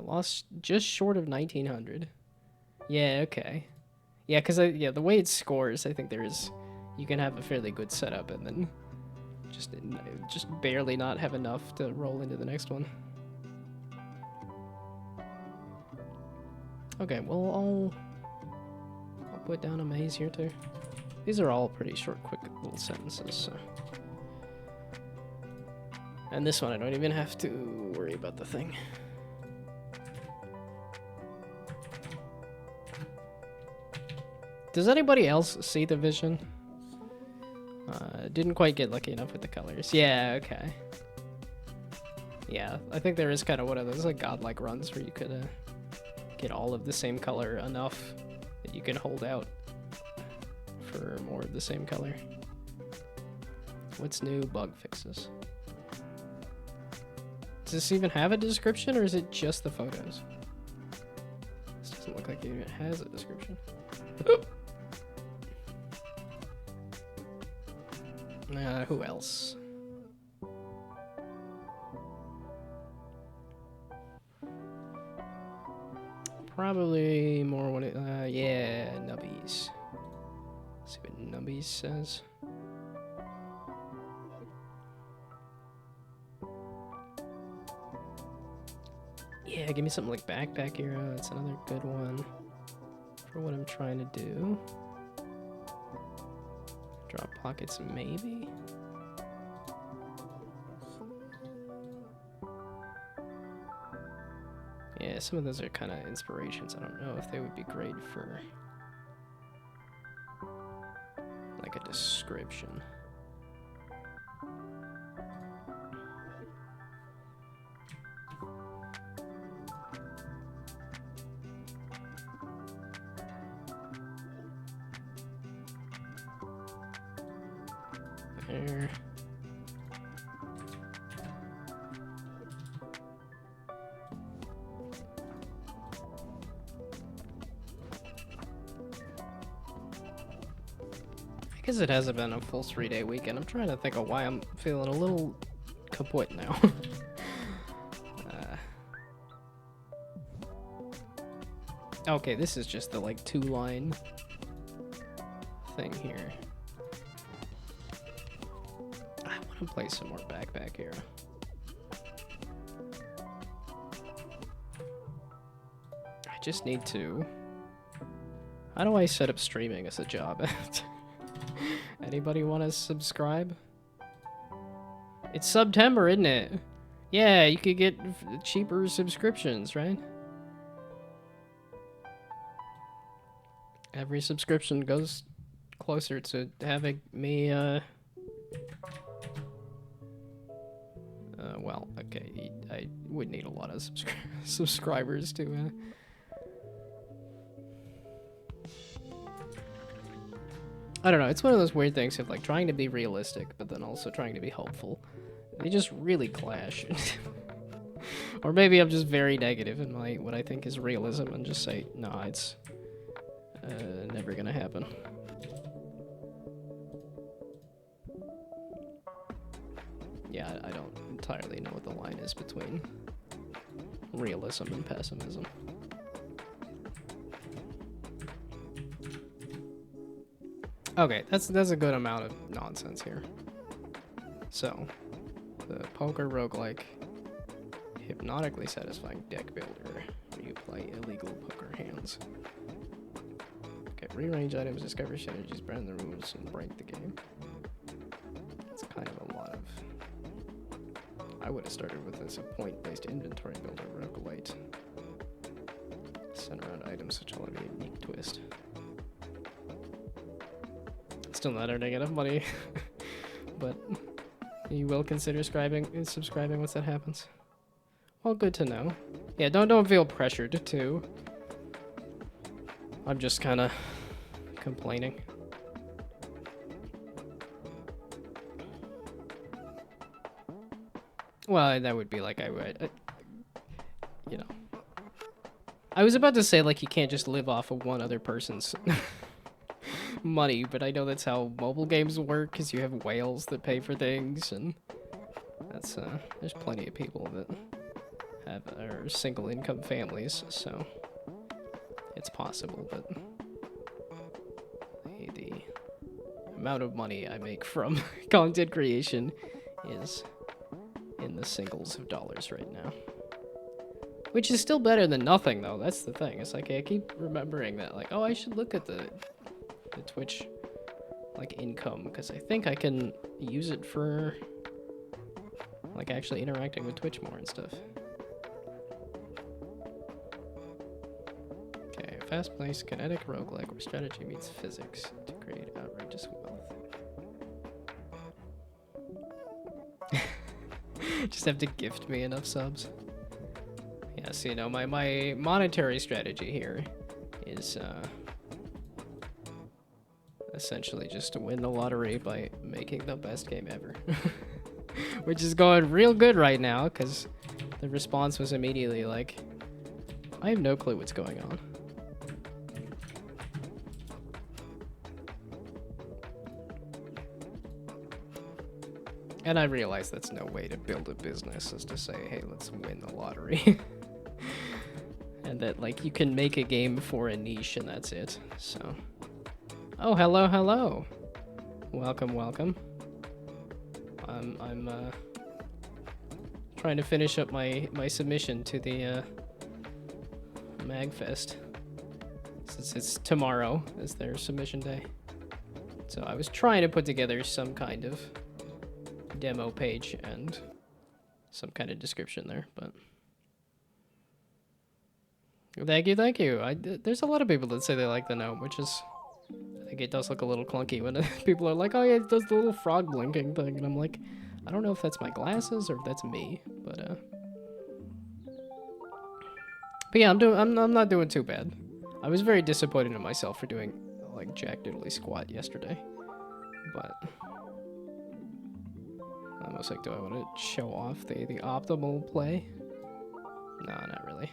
Lost just short of 1900. Yeah, okay. Yeah, because yeah, the way it scores, I think you can have a fairly good setup and then just barely not have enough to roll into the next one. Okay, well I'll put down a maze here too. These are all pretty short, quick little sentences. So. And this one I don't even have to worry about the thing. Does anybody else see the vision? Didn't quite get lucky enough with the colors. Yeah, okay. Yeah, I think there is kind of one of those like godlike runs where you could get all of the same color enough that you can hold out for more of the same color. What's new? Bug fixes. Does this even have a description or is it just the photos? This doesn't look like it even has a description. Who else? Probably more when it, yeah, Nubbies. Let's see what Nubbies says. Yeah, give me something like Backpack Hero. That's another good one for what I'm trying to do. Drop Pockets, maybe? Yeah, some of those are kind of inspirations. I don't know if they would be great for like a description. There. I guess it hasn't been a full 3-day weekend. I'm trying to think of why I'm feeling a little kaput now. Okay, this is just the like 2-line thing here. I want to play some more Backpack Hero. I just need to... How do I set up streaming as a job? Anybody want to subscribe? It's September, isn't it? Yeah, you could get cheaper subscriptions, right? Every subscription goes closer to having me, well, okay, I would need a lot of subscribers to, I don't know, it's one of those weird things of, like, trying to be realistic, but then also trying to be helpful. They just really clash. Or maybe I'm just very negative in my, what I think is realism, and just say, nah, it's never gonna happen. Yeah, I don't entirely know what the line is between realism and pessimism. Okay, that's a good amount of nonsense here. So, the poker roguelike hypnotically satisfying deck builder where you play illegal poker hands. Okay, rearrange items, discover synergies, brand the rules, and break the game. It's kind of a lot of... I would have started with this, a point-based inventory builder roguelite. Center around items which will have a unique twist. Still not earning enough money, but you will consider subscribing once that happens. Well, good to know. Yeah, don't feel pressured to. I'm just kind of complaining. Well, that would be like you know. I was about to say like you can't just live off of one other person's money, but I know that's how mobile games work, because you have whales that pay for things, and that's there's plenty of people that are single income families, so it's possible, but the amount of money I make from content creation is in the singles of dollars right now. Which is still better than nothing, though. That's the thing. It's like I keep remembering that, like, oh, I should look at the Twitch, like, income, because I think I can use it for, like, actually interacting with Twitch more and stuff. Okay, fast-paced, kinetic roguelike where strategy meets physics to create outrageous wealth. Just have to gift me enough subs. Yeah, so, you know, my monetary strategy here is, essentially just to win the lottery by making the best game ever. Which is going real good right now, because the response was immediately like, I have no clue what's going on. And I realize that's no way to build a business, is to say, hey, let's win the lottery. And that, like, you can make a game for a niche and that's it, so... Oh, hello, hello. Welcome, welcome. I'm trying to finish up my submission to the MagFest, since it's tomorrow is their submission day. So I was trying to put together some kind of demo page and some kind of description there, but thank you. There's a lot of people that say they like the Gnome, which is, I think it does look a little clunky when people are like, oh yeah, it does the little frog blinking thing, and I'm like, I don't know if that's my glasses or if that's me, but yeah, I'm not doing too bad. I was very disappointed in myself for doing like jack diddly squat yesterday, but I was like, do I want to show off the optimal play? No, not really.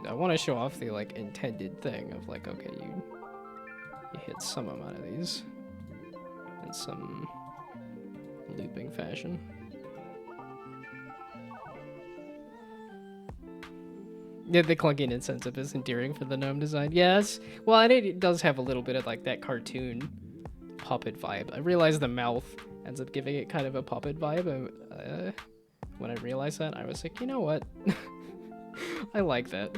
I want to show off the like intended thing of like, okay, you hit some amount of these in some looping fashion. Yeah, the clunking incentive is endearing for the Gnome design. Yes, well, and it does have a little bit of like that cartoon puppet vibe. I realize the mouth ends up giving it kind of a puppet vibe, and when I realized that, I was like, you know what? I like that.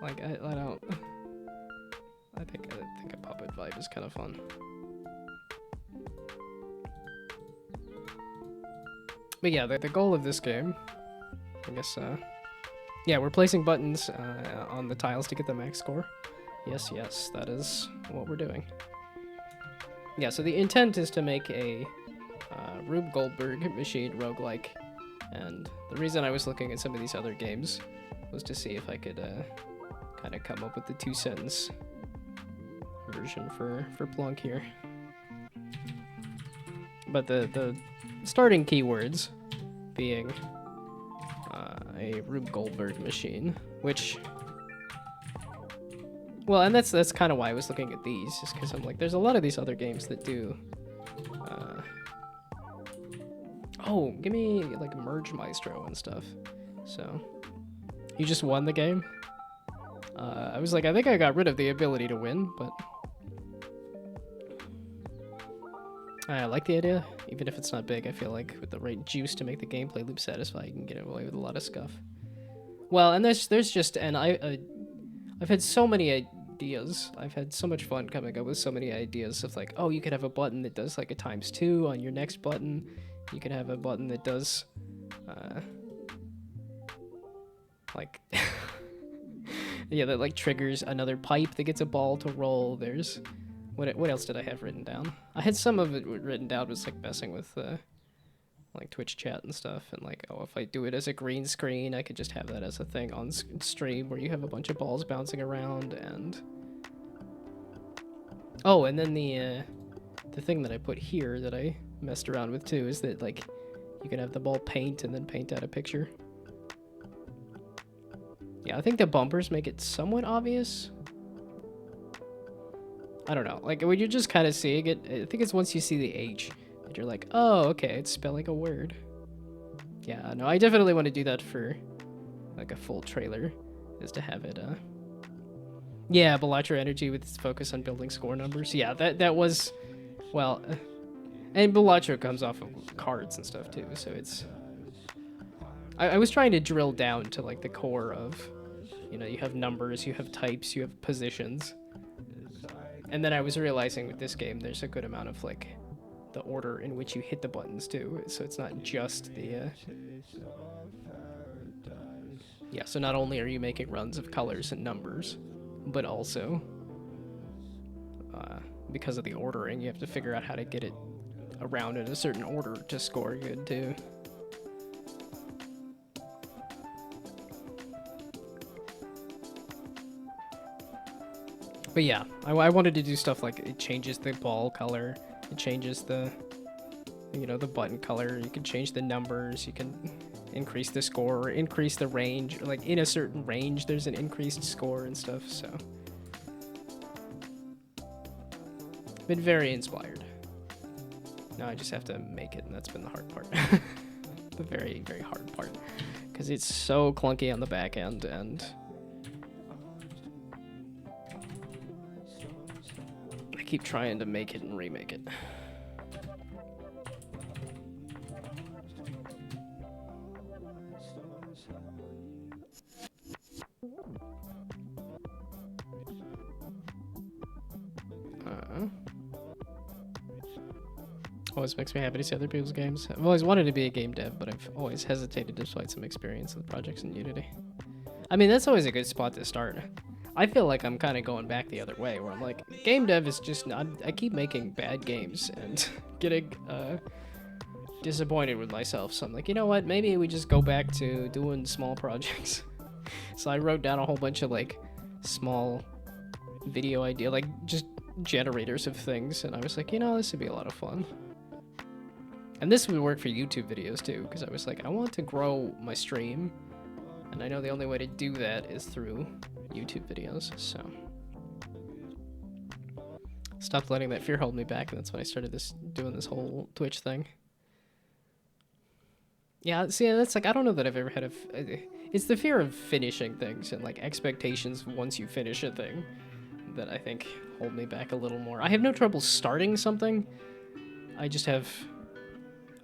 Like, I don't... I think a puppet vibe is kind of fun. But yeah, the goal of this game, I guess, yeah, we're placing buttons on the tiles to get the max score. Yes, yes, that is what we're doing. Yeah, so the intent is to make a Rube Goldberg machine roguelike. And the reason I was looking at some of these other games was to see if I could kind of come up with the 2-sentence version for Plunk here. But the starting keywords being a Rube Goldberg machine, which, well, and that's kind of why I was looking at these, is because I'm like, there's a lot of these other games that do. Oh, give me like Merge Maestro and stuff. So, you just won the game? I was like, I think I got rid of the ability to win, but I like the idea. Even if it's not big, I feel like with the right juice to make the gameplay loop satisfying, you can get away with a lot of scuff. Well, and there's just, and I've had so many ideas. I've had so much fun coming up with so many ideas of like, oh, you could have a button that does like a ×2 on your next button. You could have a button that does, like, yeah, that like triggers another pipe that gets a ball to roll. There's, what else did I have written down? I had some of it written down was like messing with, like Twitch chat and stuff, and like, oh, if I do it as a green screen, I could just have that as a thing on stream where you have a bunch of balls bouncing around, and oh, and then the thing that I put here that I messed around with too is that like you can have the ball paint and then paint out a picture. Yeah, I think the bumpers make it somewhat obvious. I don't know, like when you're just kind of seeing it, I think it's once you see the H that you're like, oh, okay, it's spelling a word. Yeah, no, I definitely want to do that for like a full trailer, is to have it, yeah, Balatro Energy with its focus on building score numbers. Yeah, that was, well, and Balatro comes off of cards and stuff too, so it's, I was trying to drill down to like the core of, you know, you have numbers, you have types, you have positions. And then I was realizing with this game, there's a good amount of like the order in which you hit the buttons too. So it's not just the, yeah, so not only are you making runs of colors and numbers, but also, because of the ordering, you have to figure out how to get it around in a certain order to score good too. But yeah, I wanted to do stuff like it changes the ball color, it changes the, you know, the button color, you can change the numbers, you can increase the score, or increase the range, or like in a certain range there's an increased score and stuff, so. Been very inspired. Now I just have to make it, and that's been the hard part. The very, very hard part. Because it's so clunky on the back end, and I keep trying to make it and remake it. Always makes me happy to see other people's games. I've always wanted to be a game dev, but I've always hesitated despite some experience with projects in Unity. I mean, that's always a good spot to start. I feel like I'm kind of going back the other way, where I'm like, game dev is just not, I keep making bad games and getting disappointed with myself. So I'm like, you know what, maybe we just go back to doing small projects. So I wrote down a whole bunch of like small video idea, like just generators of things, and I was like, you know, this would be a lot of fun. And this would work for YouTube videos too, because I was like, I want to grow my stream, and I know the only way to do that is through YouTube videos, so. Stopped letting that fear hold me back, and that's when I started doing this whole Twitch thing. Yeah, see, that's like, I don't know that I've ever had it's the fear of finishing things and like expectations once you finish a thing that I think hold me back a little more. I have no trouble starting something, I just have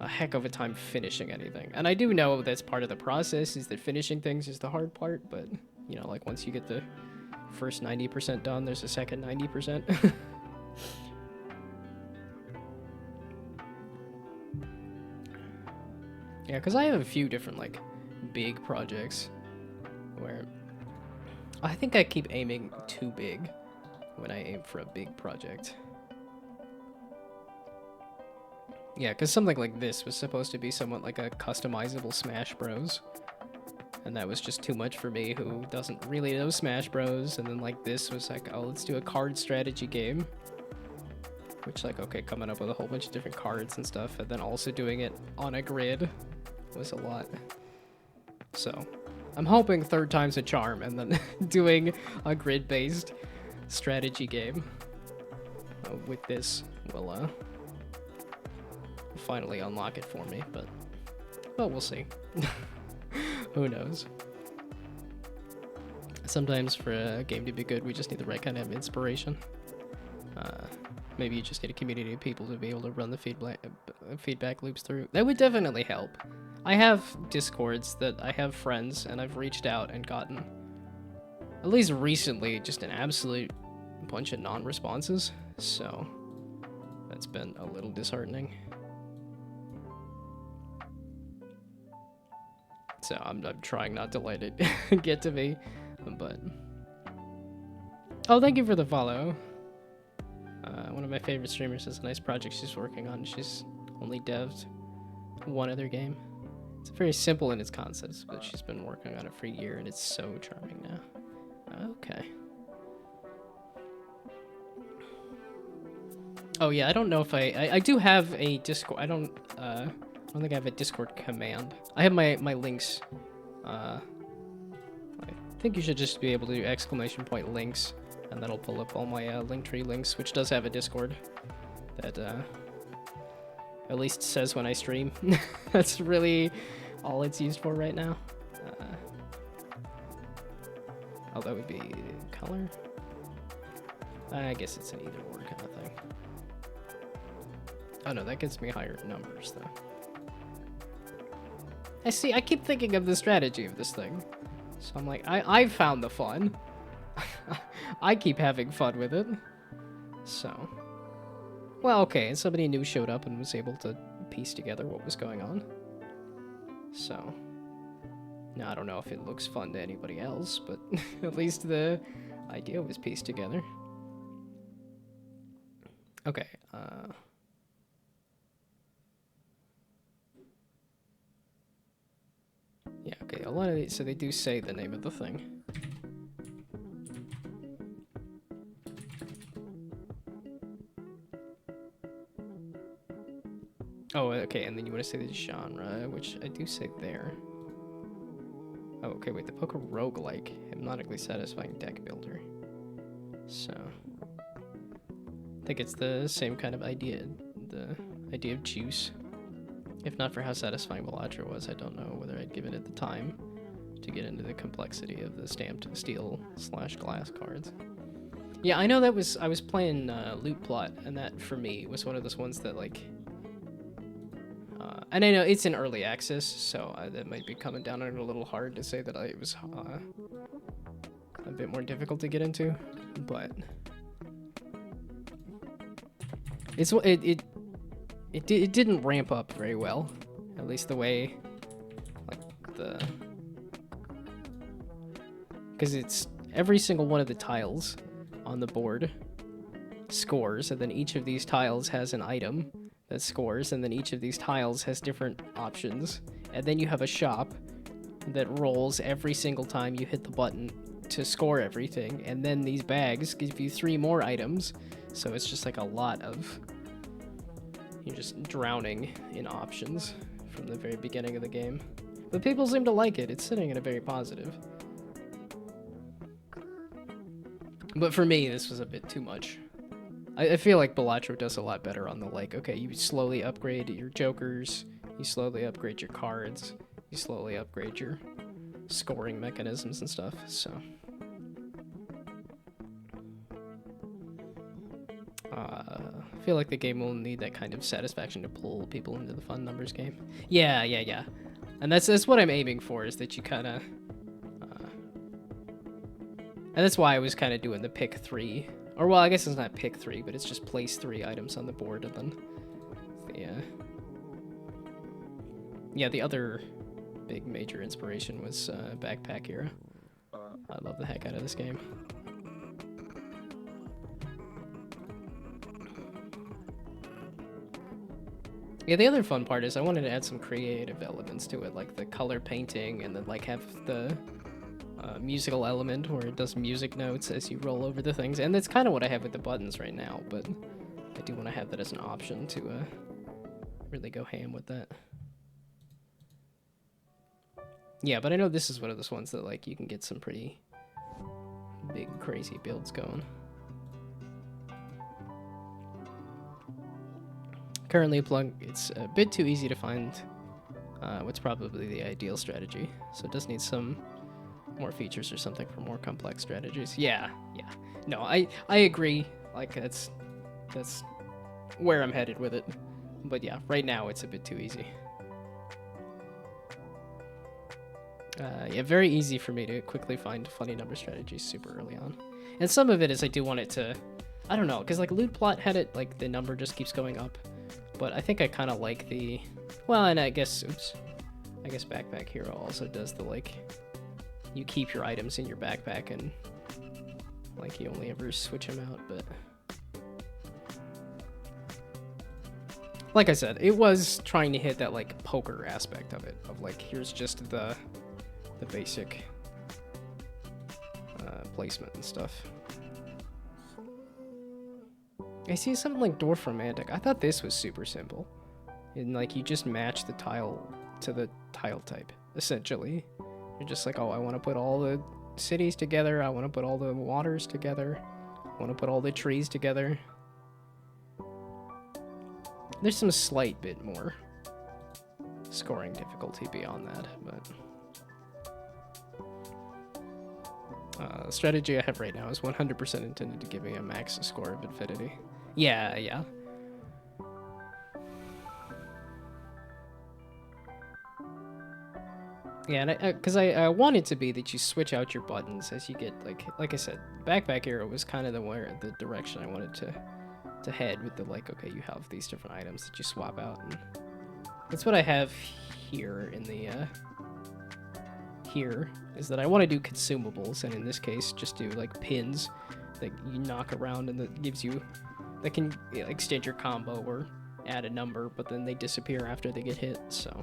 a heck of a time finishing anything. And I do know that's part of the process, is that finishing things is the hard part, but, you know, like once you get the first 90% done, there's a second 90%. Yeah, because I have a few different, like, big projects where I think I keep aiming too big when I aim for a big project. Yeah, because something like this was supposed to be somewhat like a customizable Smash Bros. And that was just too much for me, who doesn't really know Smash Bros. And then, like, this was like, oh, let's do a card strategy game. Which, like, okay, coming up with a whole bunch of different cards and stuff, and then also doing it on a grid was a lot. So, I'm hoping third time's a charm, and then doing a grid-based strategy game with this will finally unlock it for me, but well, we'll see. Who knows? Sometimes for a game to be good, we just need the right kind of inspiration. Maybe you just need a community of people to be able to run the feedback loops through. That would definitely help. I have Discords that I have friends, and I've reached out and gotten, at least recently, just an absolute bunch of non-responses. So that's been a little disheartening. So I'm trying not to let it get to me, but... Oh, thank you for the follow. One of my favorite streamers has a nice project she's working on. She's only dev'd one other game. It's very simple in its concepts, but she's been working on it for a year, and it's so charming now. Okay. Oh yeah, I don't know if I do have a Discord. I don't think I have a Discord command. I have my links. I think you should just be able to do ! links, and that'll pull up all my Linktree links, which does have a Discord that at least says when I stream. That's really all it's used for right now. Oh, that would be color? I guess it's an either or kind of thing. Oh no, that gets me higher numbers though. I keep thinking of the strategy of this thing. So I'm like, I've found the fun. I keep having fun with it. So. Well, okay, and somebody new showed up and was able to piece together what was going on. So. Now, I don't know if it looks fun to anybody else, but at least the idea was pieced together. Okay, yeah, okay, a lot of these, so they do say the name of the thing. Oh, okay, and then you want to say the genre, which I do say there. Oh, okay, wait, the book of roguelike, hypnotically satisfying deck builder. So, I think it's the same kind of idea, the idea of juice. If not for how satisfying Balatro was, I don't know whether I'd given it the time to get into the complexity of the stamped steel/glass cards. Yeah, I know that was, I was playing Loot Plot, and that, for me, was one of those ones that, like... and I know it's in early access, so that might be coming down on it a little hard to say that it was a bit more difficult to get into, but... It didn't ramp up very well, at least the way, like, because it's every single one of the tiles on the board scores, and then each of these tiles has an item that scores, and then each of these tiles has different options, and then you have a shop that rolls every single time you hit the button to score everything, and then these bags give you 3 more items, so it's just like a lot of... You're just drowning in options from the very beginning of the game. But people seem to like it. It's sitting at a very positive. But for me, this was a bit too much. I feel like Balatro does a lot better on the, like, okay, you slowly upgrade your jokers, you slowly upgrade your cards, you slowly upgrade your scoring mechanisms and stuff, so... I feel like the game will need that kind of satisfaction to pull people into the fun numbers game. Yeah. And that's what I'm aiming for, is that you kind of... and that's why I was kind of doing the pick 3. Or, well, I guess it's not pick 3, but it's just place 3 items on the board, and then... Yeah, the other big major inspiration was Backpack Era. I love the heck out of this game. Yeah, the other fun part is I wanted to add some creative elements to it, like the color painting, and then like have the musical element where it does music notes as you roll over the things. And that's kind of what I have with the buttons right now, but I do want to have that as an option to really go ham with that. Yeah, but I know this is one of those ones that like you can get some pretty big crazy builds going. Currently, it's a bit too easy to find what's probably the ideal strategy, so it does need some more features or something for more complex strategies. Yeah. No, I agree. Like that's where I'm headed with it. But yeah, right now it's a bit too easy. Yeah, very easy for me to quickly find funny number strategies super early on. And some of it is I do want it to, I don't know, because like Loot Plot had it, like the number just keeps going up. But I think I kind of like the, well, and I guess, I guess Backpack Hero also does the like, you keep your items in your backpack and like you only ever switch them out, but like I said, it was trying to hit that like poker aspect of it, of like here's just the basic placement and stuff. I see something like Dwarf Romantic. I thought this was super simple. And like you just match the tile to the tile type, essentially. You're just like, oh, I want to put all the cities together. I want to put all the waters together. I want to put all the trees together. There's some slight bit more scoring difficulty beyond that, but the strategy I have right now is 100% intended to give me a max score of infinity. Yeah. Yeah, and because I want it to be that you switch out your buttons as you get like I said, Backpack Hero was kind of the direction I wanted to head with the like, okay, you have these different items that you swap out, and that's what I have here in the here is that I want to do consumables, and in this case just do like pins that you knock around and that gives you, that can extend your combo or add a number, but then they disappear after they get hit. So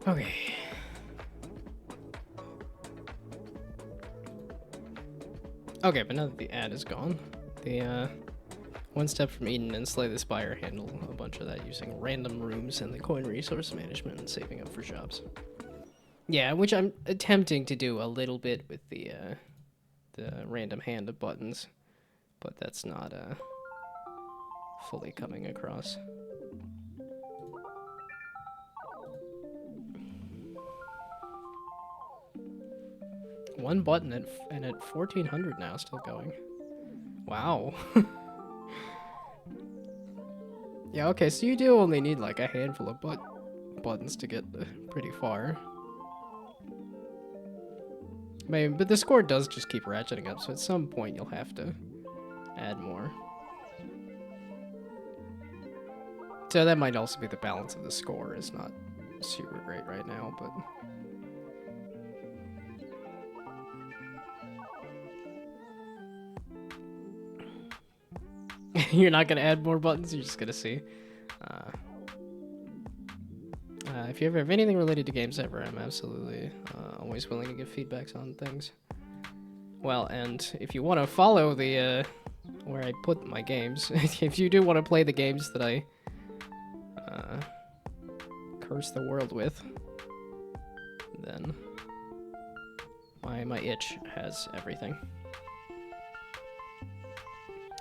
Okay. Okay, but now that the ad is gone, the one step from Eden and Slay the Spire handle a bunch of that using random rooms and the coin resource management and saving up for shops. Yeah, which I'm attempting to do a little bit with the random hand of buttons, but that's not fully coming across. One button and at 1400 now, still going. Wow. Yeah, okay, so you do only need like a handful of buttons to get pretty far. Maybe, but the score does just keep ratcheting up, so at some point you'll have to add more. So that might also be the balance of the score is not super great right now, but... You're not going to add more buttons, you're just going to see. If you ever have anything related to games ever, I'm absolutely always willing to give feedbacks on things. Well, and if you want to follow the where I put my games, if you do want to play the games that I curse the world with, then my itch has everything.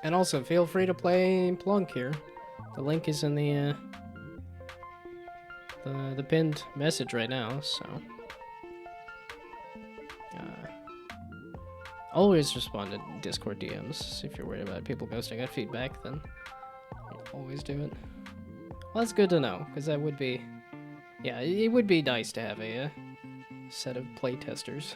And also, feel free to play Plunk here. The link is in the pinned message right now, so... always respond to Discord DMs. If you're worried about people ghosting out feedback, then always do it. Well, that's good to know, because that would be... Yeah, it would be nice to have a set of playtesters.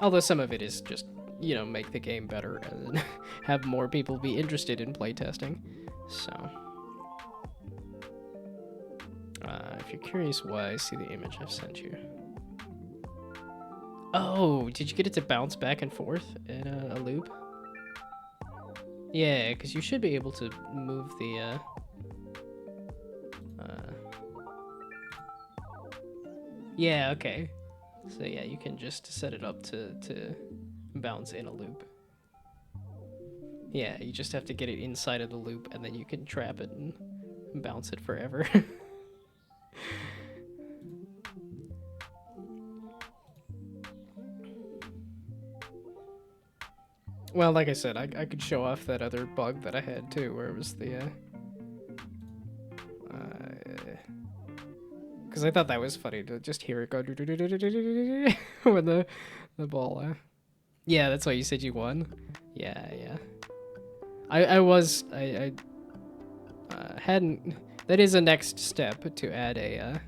Although some of it is just, you know, make the game better and have more people be interested in playtesting. So... if you're curious why, see the image I've sent you. Oh, did you get it to bounce back and forth in a loop? Yeah, because you should be able to move the, yeah, okay. So yeah, you can just set it up to bounce in a loop. Yeah, you just have to get it inside of the loop, and then you can trap it and bounce it forever. Well, like I said, I could show off that other bug that I had too, where it was the, because I thought that was funny to just hear it go when the ball. Yeah, that's why you said you won. Yeah, yeah. I hadn't. That is a next step to add a.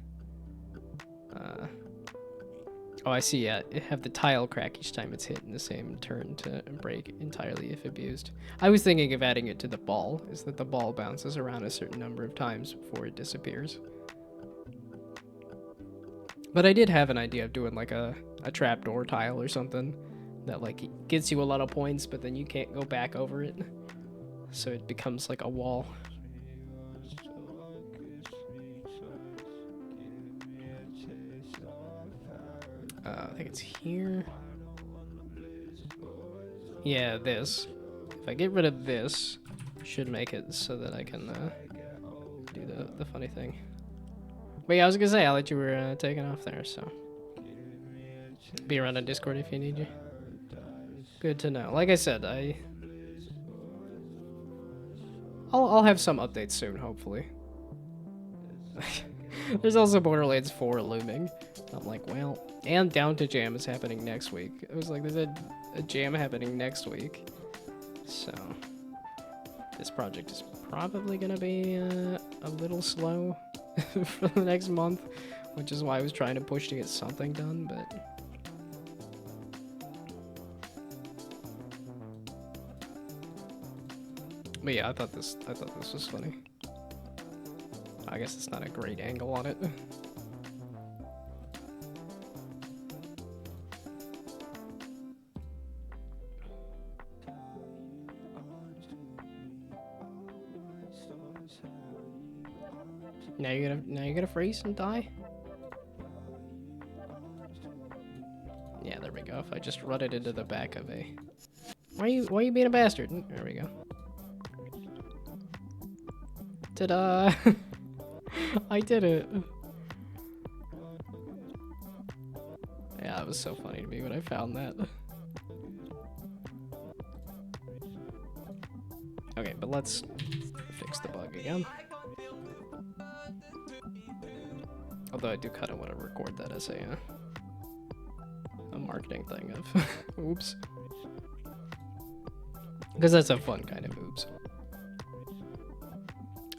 Oh, I see. Yeah, have the tile crack each time it's hit in the same turn to break entirely if abused. I was thinking of adding it to the ball. Is that the ball bounces around a certain number of times before it disappears. But I did have an idea of doing like a trapdoor tile or something that like gets you a lot of points, but then you can't go back over it, so it becomes like a wall. I think it's here. Yeah, this. If I get rid of this, should make it so that I can do the funny thing. But yeah, I was gonna say, I thought you were taking off there, so be around on Discord if you need you. Good to know. Like I said, I'll have some updates soon, hopefully. There's also Borderlands 4 looming. I'm like, well, and Down to Jam is happening next week. I was like, there's a jam happening next week. So, this project is probably gonna be a little slow for the next month, which is why I was trying to push to get something done, but yeah, I thought this was funny. I guess it's not a great angle on it. Now you're gonna freeze and die? Yeah, there we go. If I just run it into the back of a... Why are you being a bastard? There we go. Ta-da! I did it! Yeah, that was so funny to me when I found that. Okay, but let's fix the bug again. Although I do kind of want to record that as a marketing thing of oops. Because that's a fun kind of oops.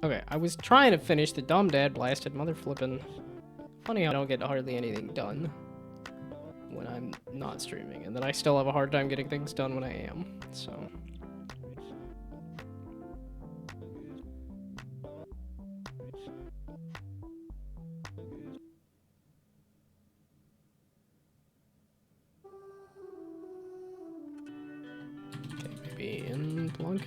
Okay, I was trying to finish the dumb dad blasted mother flippin'. Funny how I don't get hardly anything done when I'm not streaming, and then I still have a hard time getting things done when I am, so. Okay, maybe in plunk.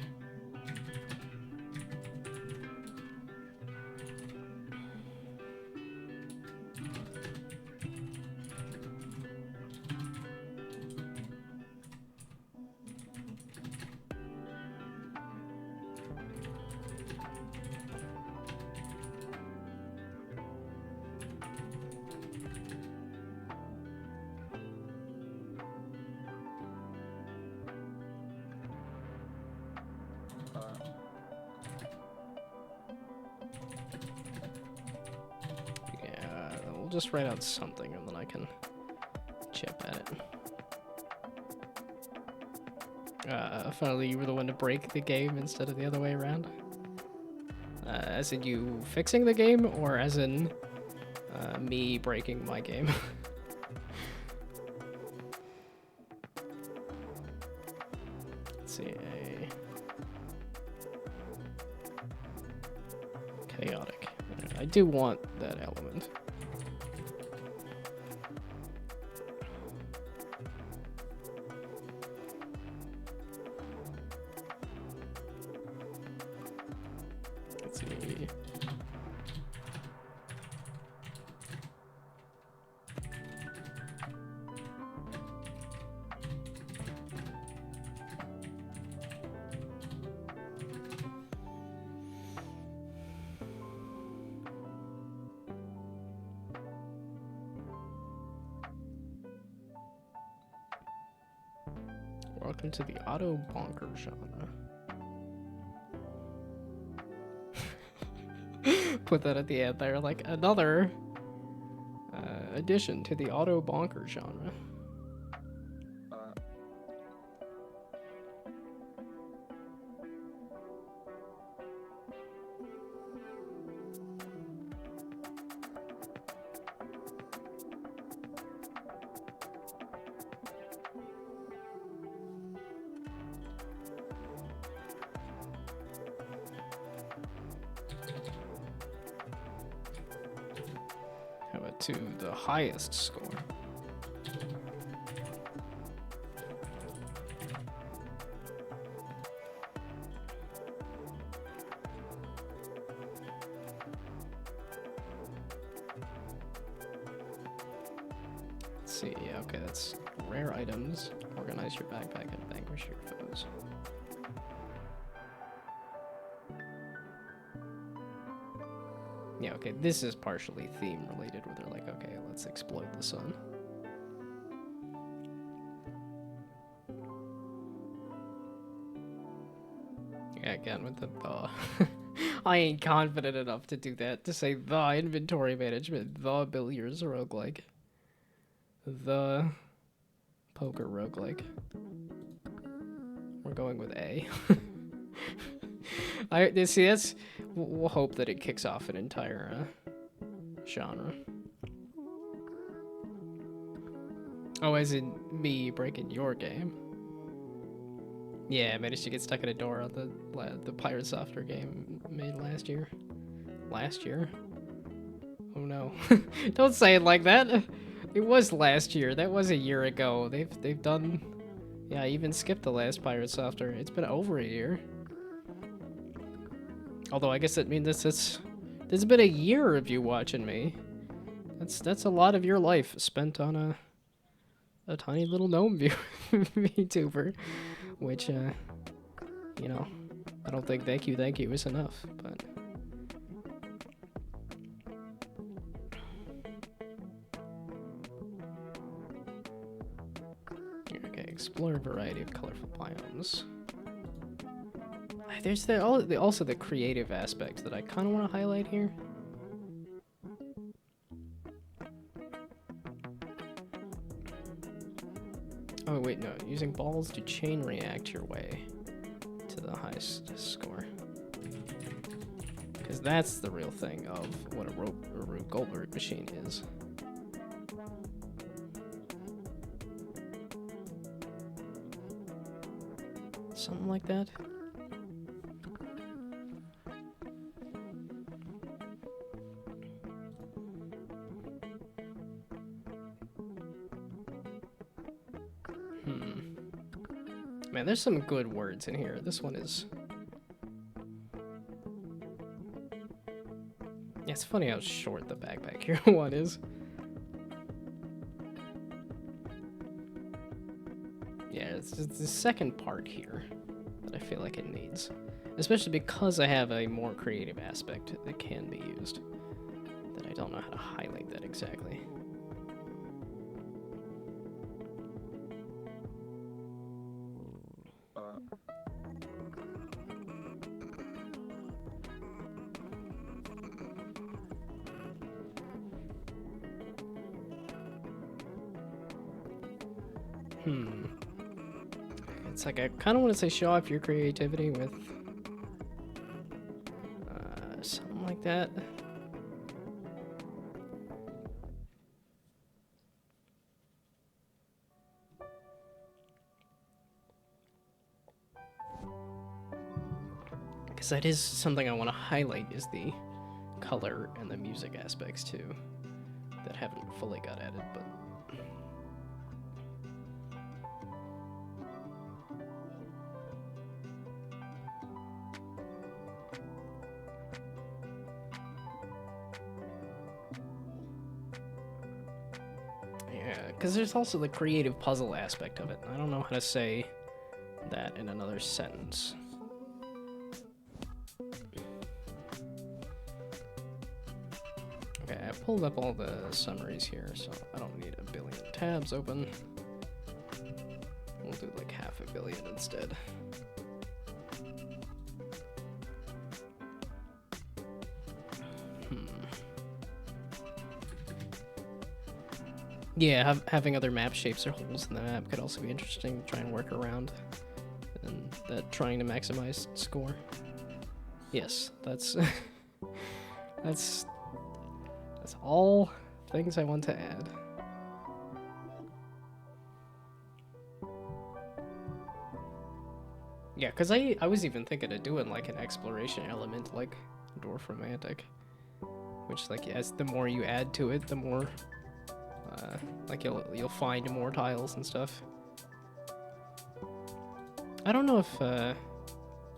Just write out something and then I can chip at it. Finally, you were the one to break the game instead of the other way around. As in you fixing the game, or as in me breaking my game? Let's see, chaotic. I do want that element. Welcome to the auto bonker genre. Put that at the end there, like another addition to the auto bonker genre. To the highest score. Let's see, yeah, okay, that's rare items. Organize your backpack and vanquish your foes. Yeah, okay, this is partially theme related where they're like, okay, let's explode the sun. Yeah, again with the I ain't confident enough to do that, to say the inventory management, the billiards roguelike, the poker roguelike. We're going with A. See, that's... We'll hope that it kicks off an entire genre. Oh, as in me breaking your game. Yeah, I managed to get stuck in a door on the Pirate Software game made last year. Last year? Oh no. Don't say it like that! It was last year. That was a year ago. They've done... Yeah, I even skipped the last Pirate Software. It's been over a year. Although I guess that means this It's been a year of you watching me. That's a lot of your life spent on a tiny little gnome VTuber, which you know, I don't think thank you is enough, but. Okay, explore a variety of colorful biomes. There's also the creative aspect that I kind of want to highlight here. Oh wait, no. Using balls to chain react your way to the highest score. Because that's the real thing of what a Rube Goldberg machine is. Something like that. Man, there's some good words in here. This one is... Yeah, it's funny how short the backpack here one is. Yeah, it's the second part here that I feel like it needs. Especially because I have a more creative aspect that can be used. That I don't know how to highlight that exactly. It's like I kind of want to say show off your creativity with something like that. Because that is something I want to highlight is the color and the music aspects too that haven't fully got added, but because there's also the creative puzzle aspect of it. I don't know how to say that in another sentence. Okay, I pulled up all the summaries here, so I don't need a billion tabs open. We'll do like 500 million instead. Yeah, having other map shapes or holes in the map could also be interesting to try and work around. And that trying to maximize score. Yes, that's that's all things I want to add. Yeah, because I was even thinking of doing like an exploration element like Dwarf Romantic. Which like as the more you add to it, the more like you'll find more tiles and stuff. I don't know if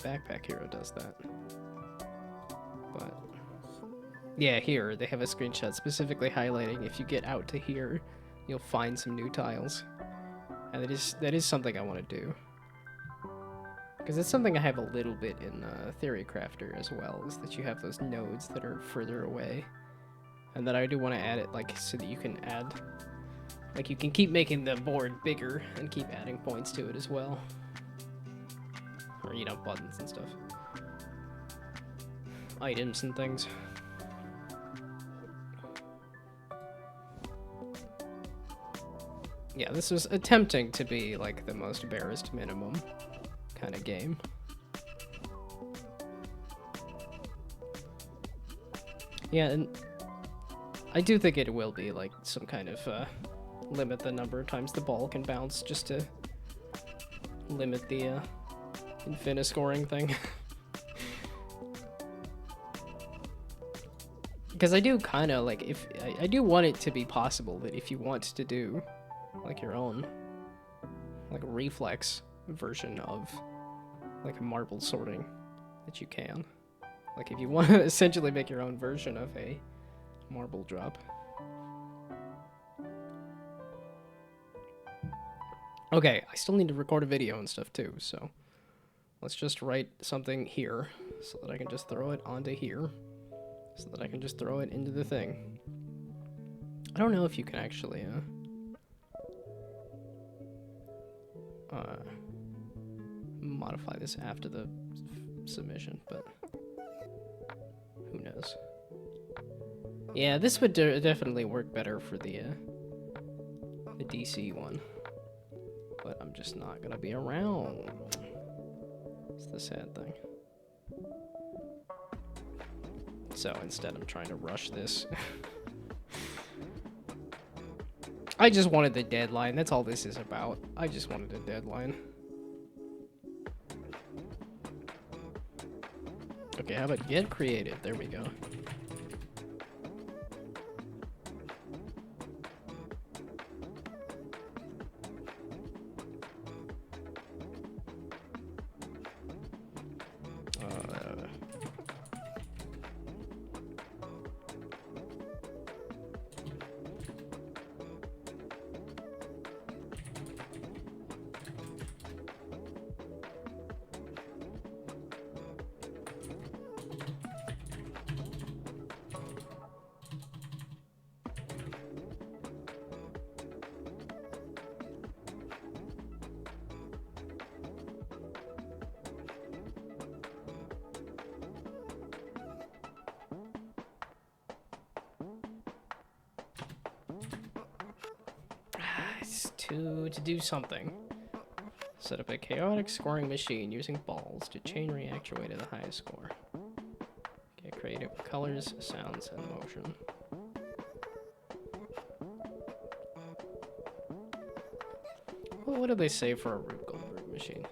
Backpack Hero does that, but yeah, here they have a screenshot specifically highlighting if you get out to here, you'll find some new tiles, and that is something I want to do because it's something I have a little bit in Theory Crafter as well, is that you have those nodes that are further away. And then I do want to add it, like, so that you can add... Like, you can keep making the board bigger and keep adding points to it as well. Or, you know, buttons and stuff. Items and things. Yeah, this was attempting to be, like, the most barest minimum kind of game. Yeah, and... I do think it will be like some kind of limit the number of times the ball can bounce just to limit the infinite scoring thing. Because I do kind of like if I do want it to be possible that if you want to do like your own like reflex version of like a marble sorting that you can. Like if you want to essentially make your own version of a marble drop. Okay, I still need to record a video and stuff too, so let's just write something here so that I can just throw it onto here so that I can just throw it into the thing. I don't know if you can actually modify this after the submission, but who knows. Yeah, this would definitely work better for the DC one, but I'm just not gonna be around. It's the sad thing. So instead I'm trying to rush this. I just wanted the deadline, that's all this is about. I just wanted a deadline. Okay, how about get creative? There we go. To do something. Set up a chaotic scoring machine using balls to chain react your way to the highest score. Get creative with colors, sounds, and motion. Well, what do they say for a Rube Goldberg machine?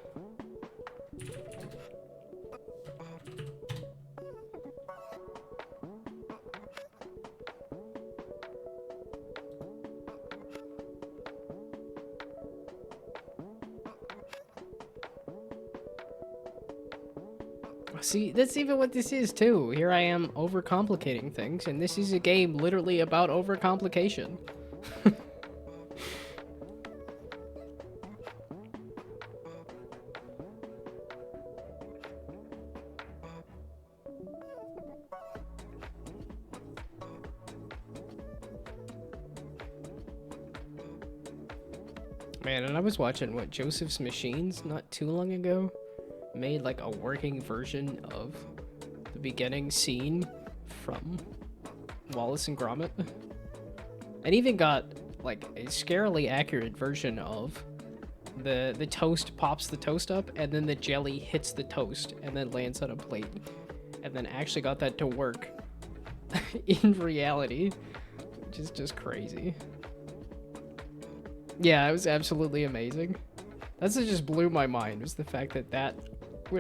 See, that's even what this is too. Here I am overcomplicating things, and this is a game literally about overcomplication. Man, and I was watching, what, Joseph's Machines not too long ago? Made like a working version of the beginning scene from Wallace and Gromit. And even got like a scarily accurate version of the toast pops the toast up and then the jelly hits the toast and then lands on a plate. And then actually got that to work in reality, which is just crazy. Yeah, it was absolutely amazing. That's what just blew my mind, was the fact that that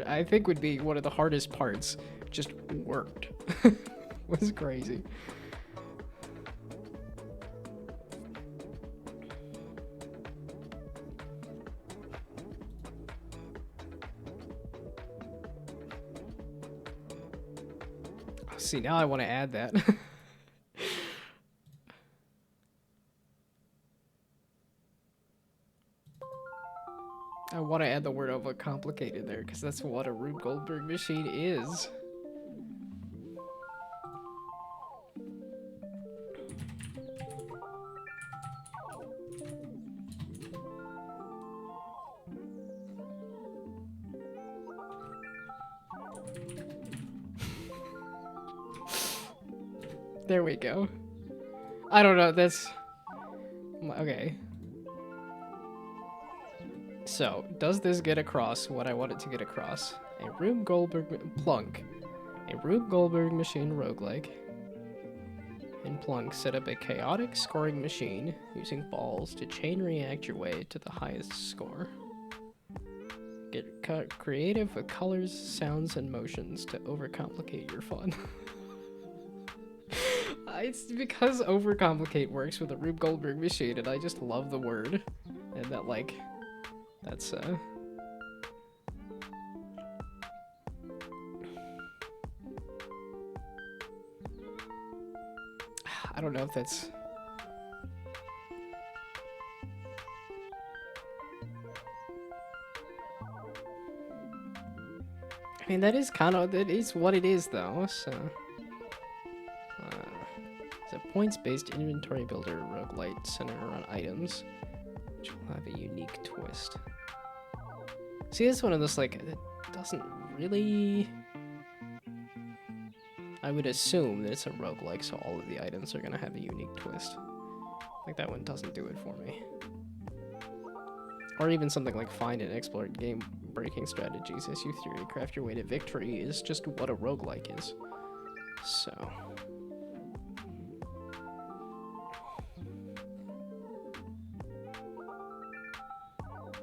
I think would be one of the hardest parts just worked. Was crazy. See, now I want to add that. I want to add the word overcomplicated there, because that's what a Rube Goldberg machine is. There we go. I don't know, that's... Okay. So, does this get across what I want it to get across? A Rube Goldberg Plunk. A Rube Goldberg machine roguelike. In Plunk, set up a chaotic scoring machine using balls to chain react your way to the highest score. Get creative with colors, sounds, and motions to overcomplicate your fun. It's because overcomplicate works with a Rube Goldberg machine, and I just love the word. And that, like... That's, I don't know if that's... I mean, that is kind of... That is what it is, though, so... It's a points-based inventory builder roguelite centered around items, which will have a unique twist. See, this one of those, like, it doesn't really... I would assume that it's a roguelike, so all of the items are going to have a unique twist. Like, that one doesn't do it for me. Or even something like find and explore game-breaking strategies as you theory-craft your way to victory is just what a roguelike is. So...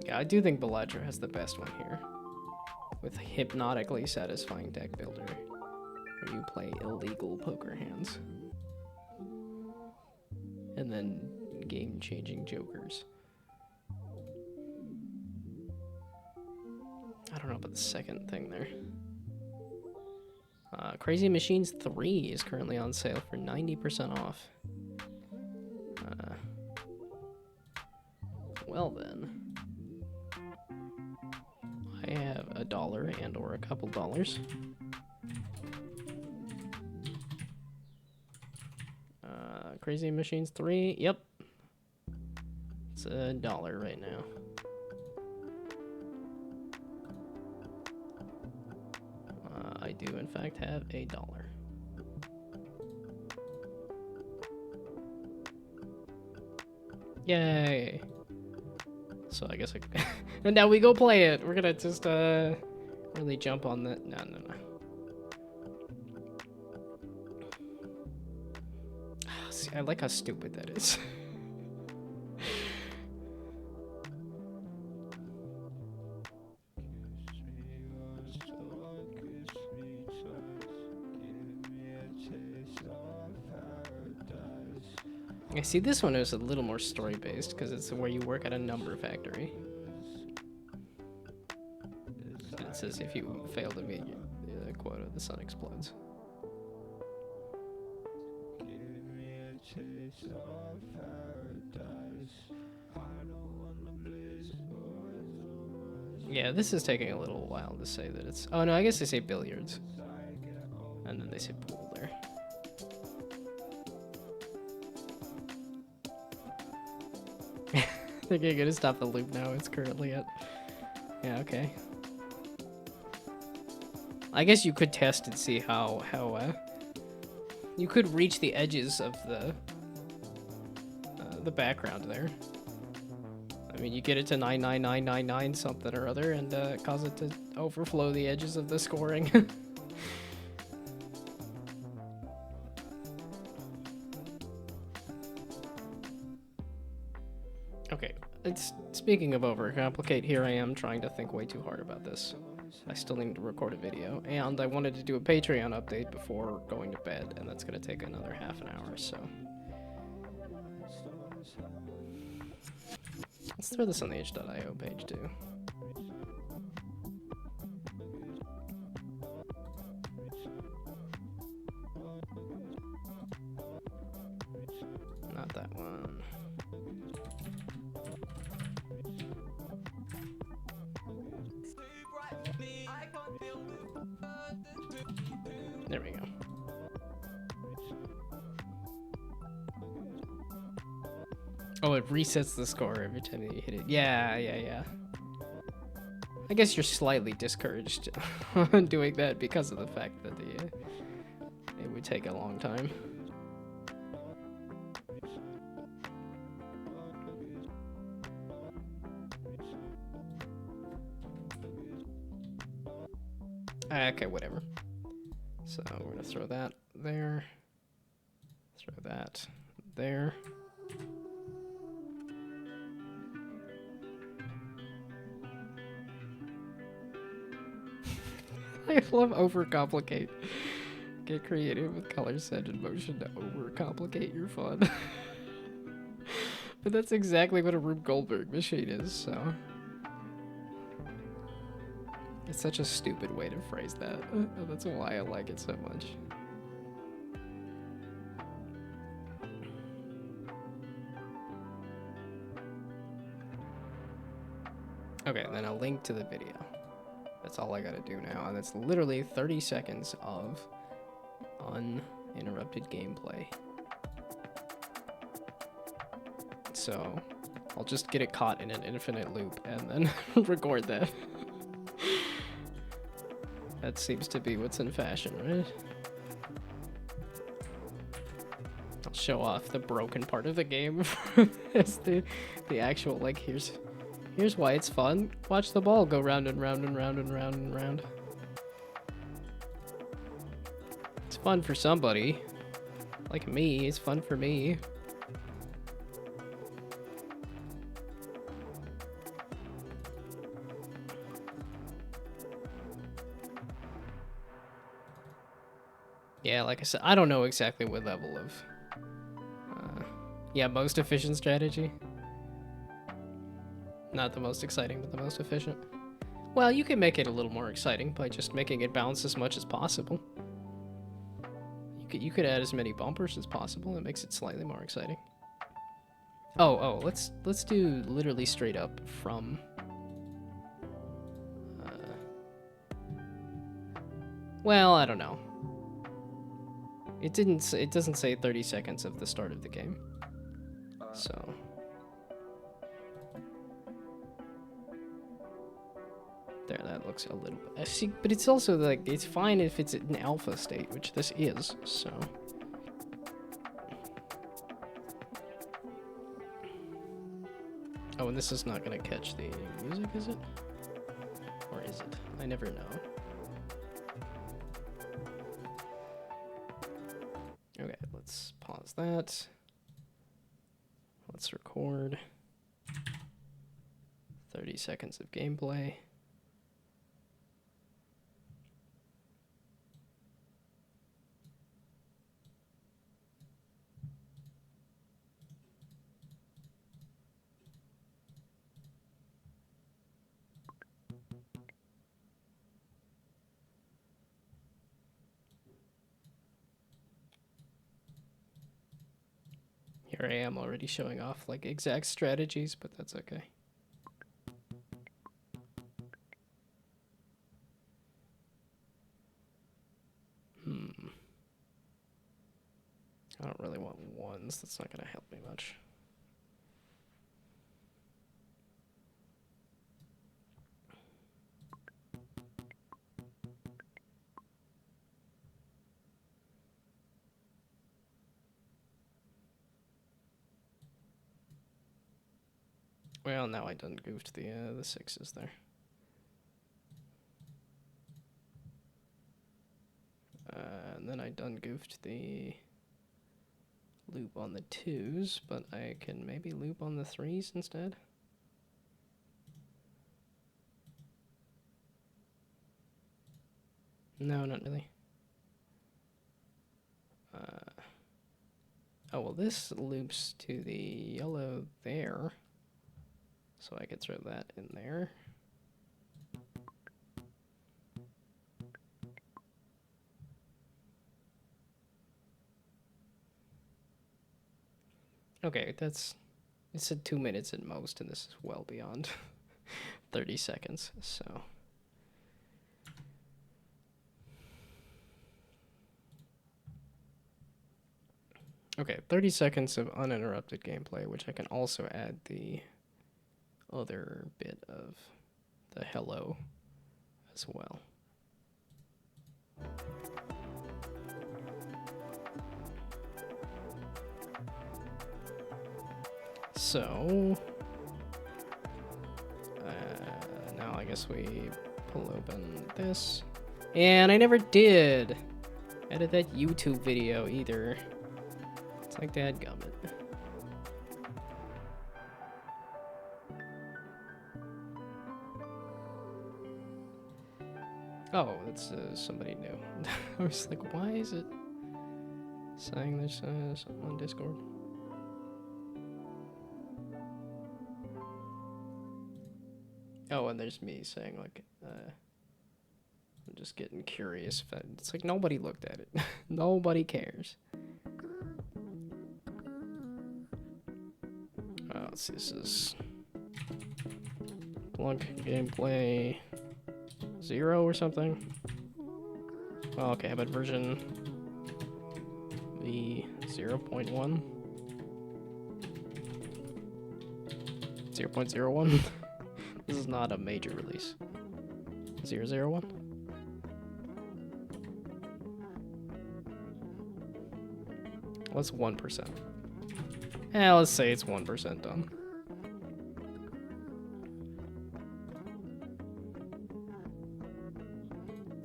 yeah, I do think Beladra has the best one here. With hypnotically satisfying deck builder, where you play illegal poker hands. And then game-changing jokers. I don't know about the second thing there. Crazy Machines 3 is currently on sale for 90% off. Well then. I have $1 and or a couple dollars. Crazy Machines 3, yep. It's $1 right now. I do in fact have $1. Yay! So I guess I... and now we go play it! We're gonna just, really jump on that. No. See, I like how stupid that is. I see this one is a little more story-based because it's where you work at a number factory. And it says if you fail to meet your quota, the sun explodes. Yeah, this is taking a little while to say that it's... oh no, I guess they say billiards. And then they say pool there. I think you're gonna stop the loop now, it's currently at... yeah, okay. I guess you could test and see how you could reach the edges of the background there. I mean, you get it to 99999 something or other and cause it to overflow the edges of the scoring. Okay, speaking of overcomplicate, here I am trying to think way too hard about this. I still need to record a video, and I wanted to do a Patreon update before going to bed, and that's going to take another half an hour, so... let's throw this on the itch.io page, too. Not that one. There we go. Oh, it resets the score every time you hit it. Yeah. I guess you're slightly discouraged on doing that because of the fact that it would take a long time. Okay, whatever. So we're gonna throw that there. Throw that there. I love overcomplicate. Get creative with color, set, and motion to overcomplicate your fun. But that's exactly what a Rube Goldberg machine is, so... it's such a stupid way to phrase that. That's why I like it so much. Okay, then a link to the video. That's all I gotta do now, and that's literally 30 seconds of uninterrupted gameplay. So, I'll just get it caught in an infinite loop and then record that. That seems to be what's in fashion, right? I'll show off the broken part of the game as the actual, like, here's why it's fun. Watch the ball go round and round and round and round and round. It's fun for somebody. Like me, it's fun for me. Yeah, like I said, I don't know exactly what level of... yeah, most efficient strategy. Not the most exciting, but the most efficient. Well, you can make it a little more exciting by just making it bounce as much as possible. You could add as many bumpers as possible. It makes it slightly more exciting. Oh, let's do literally straight up from... well, I don't know. It doesn't say 30 seconds of the start of the game. So there, that looks a little bit. See, but it's also like it's fine if it's in alpha state, which this is. So oh, and this is not gonna catch the music, is it? Or is it? I never know. Okay, let's pause that. Let's record 30 seconds of gameplay. Here I am already showing off like exact strategies, but that's okay. I don't really want ones. That's not going to help me much. Well, now I done goofed the sixes there. And then I done goofed the loop on the twos, but I can maybe loop on the threes instead. No, not really. Oh, well, this loops to the yellow there, so I could throw that in there. Okay, it said 2 minutes at most, and this is well beyond 30 seconds, so. Okay, 30 seconds of uninterrupted gameplay, which I can also add the other bit of the hello as well. So, now I guess we pull open this. And I never did edit that YouTube video either. It's like dadgummit. Oh, that's somebody new. I was like, why is it saying there's something on Discord? Oh, and there's me saying, like, I'm just getting curious. It's like, nobody looked at it. Nobody cares. Oh, let's see, this is Plug gameplay 0 or something. Oh, okay, but version the 0.1. 0.01. This is not a major release. 001. What's 1%? Yeah, let's say it's 1% done.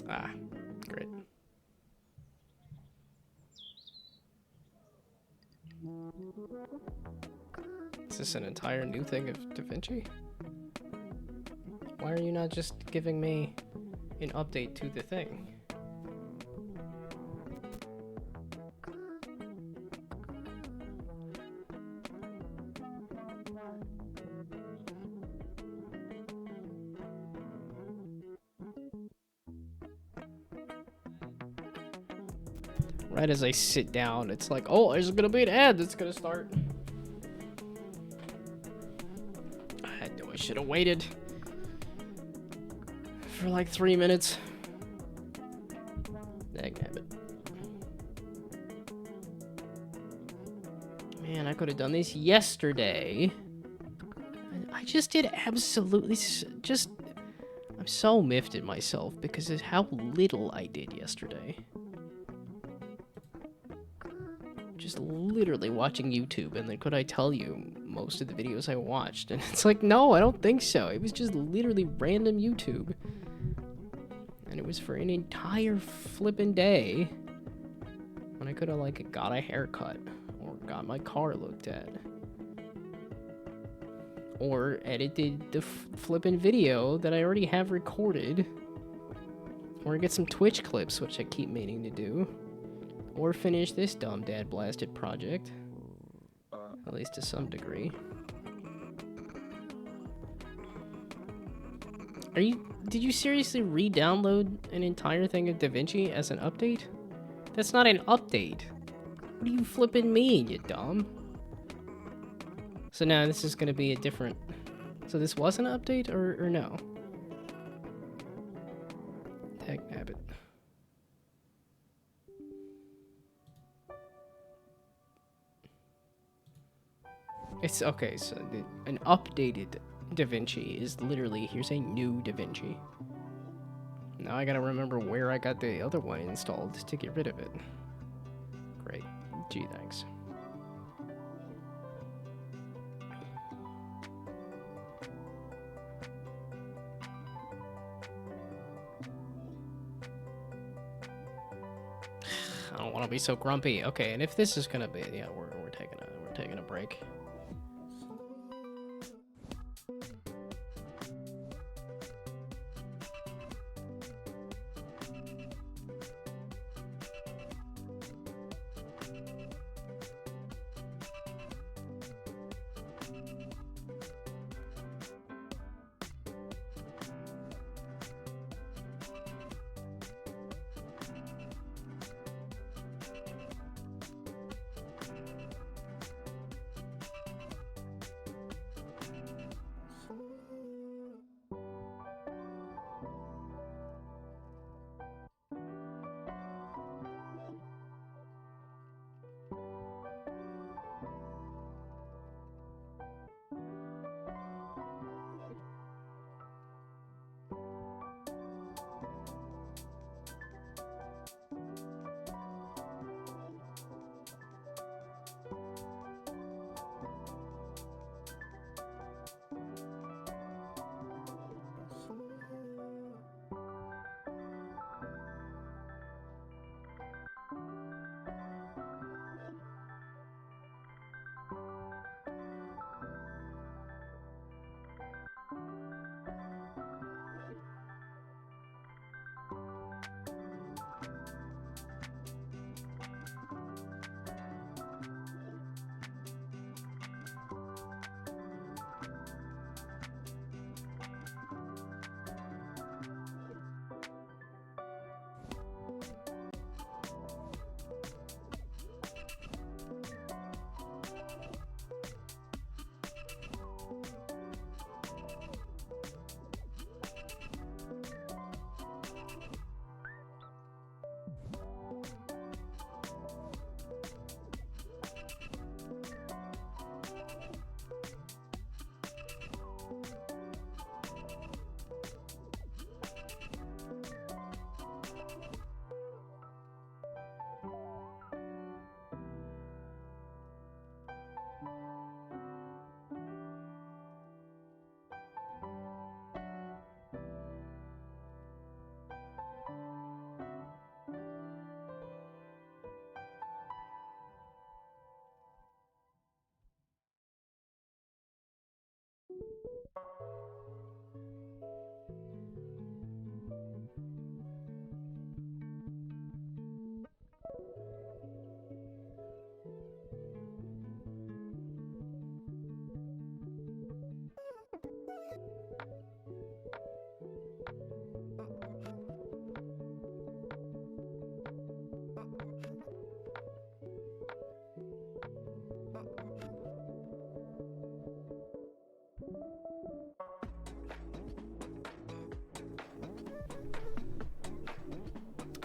Ah, great. Is this an entire new thing of DaVinci? Why are you not just giving me an update to the thing? Right as I sit down, it's like, oh, there's gonna be an ad that's gonna start. I knew I should have waited for like 3 minutes. Dagnabbit. Man, I could have done this yesterday. I just did absolutely just... I'm so miffed at myself because of how little I did yesterday. Just literally watching YouTube, and then could I tell you most of the videos I watched? And it's like, no, I don't think so. It was just literally random YouTube. And it was for an entire flippin' day. When I could have, like, got a haircut. Or got my car looked at. Or edited the flippin' video that I already have recorded. Or get some Twitch clips, which I keep meaning to do. Or finish this dumb dad blasted project. At least to some degree. Did you seriously re-download an entire thing of DaVinci as an update? That's not an update. What do you flipping mean, you dumb? So now this is gonna be a different... So this was an update, or no? Dagnabbit. It's okay, so an updated DaVinci is literally, here's a new DaVinci. Now I gotta remember where I got the other one installed to get rid of it. Great. Gee, thanks. I don't want to be so grumpy. Okay, and if this is gonna be, yeah, we're taking a break.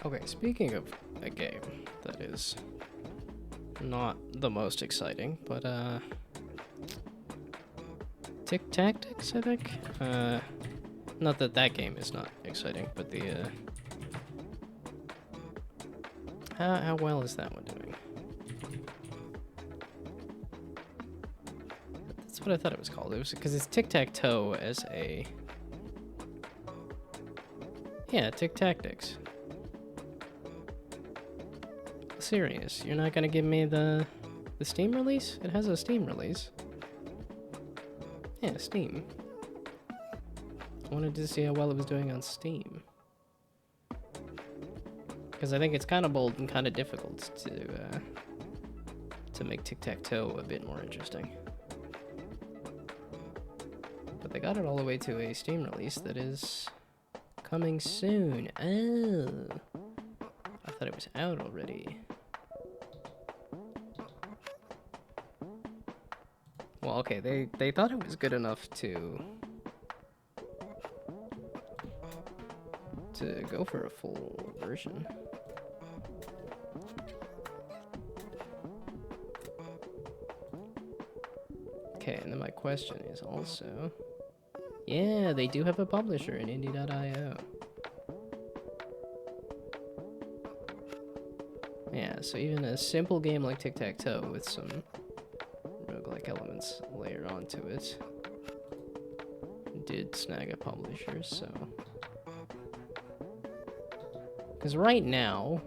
Okay, speaking of a game that is not the most exciting, but Tic Tactics, I think. Not that that game is not exciting, but the how well is that one doing? That's what I thought it was called. It was because it's tic-tac-toe as a Tic Tactics. Serious, you're not gonna give me the Steam release? It has a Steam release. Yeah, Steam. I wanted to see how well it was doing on Steam. Because I think it's kind of bold and kind of difficult to make tic-tac-toe a bit more interesting. But they got it all the way to a Steam release that is coming soon. Oh. I thought it was out already. Well, okay, they thought it was good enough to go for a full version. Okay, and then my question is also, yeah, they do have a publisher in indie.io. Yeah, so even a simple game like tic-tac-toe with some roguelike elements layered onto it did snag a publisher, so... Because right now,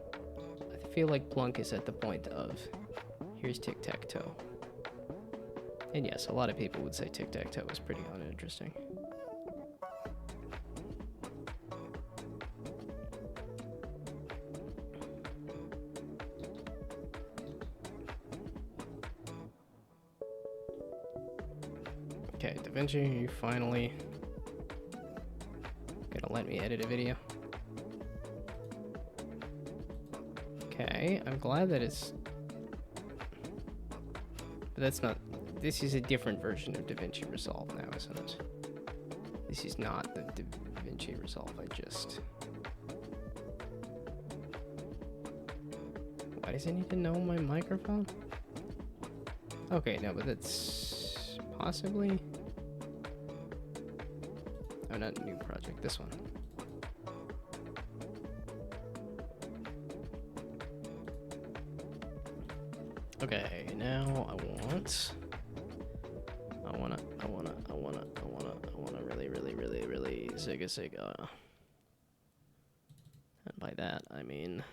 I feel like Plunk is at the point of, here's tic-tac-toe. And yes, a lot of people would say tic-tac-toe is pretty uninteresting. Okay, DaVinci, you finally gonna let me edit a video. Okay, I'm glad that it's... But that's not... This is a different version of DaVinci Resolve now, isn't it? This is not the DaVinci Resolve I just... Why does it need to know my microphone? Okay, no, but that's... Possibly... Oh, not new project, this one. Okay, now I wanna really zigga. And by that, I mean,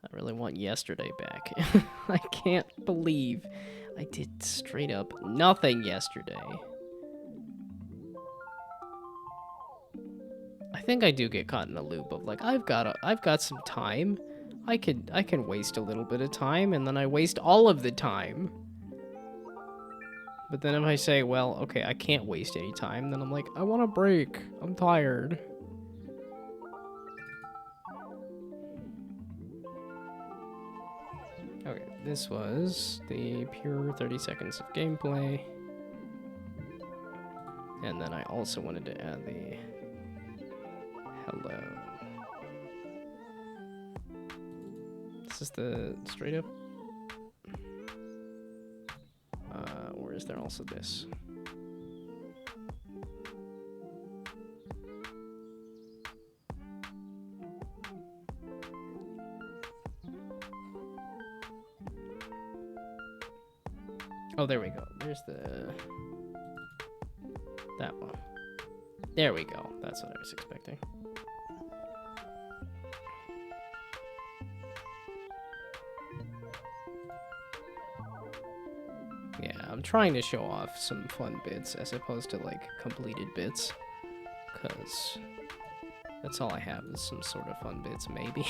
I really want yesterday back. I can't believe I did straight up nothing yesterday. I think I do get caught in a loop of like, I've got some time. I can waste a little bit of time, and then I waste all of the time. But then if I say, well, okay, I can't waste any time, then I'm like, I want a break. I'm tired. Okay, this was the pure 30 seconds of gameplay. And then I also wanted to add the hello. This is the straight up. Or is there also this? Oh, there we go. There's that one. There we go. That's what I was expecting. Yeah, I'm trying to show off some fun bits as opposed to like completed bits, because that's all I have is some sort of fun bits, maybe.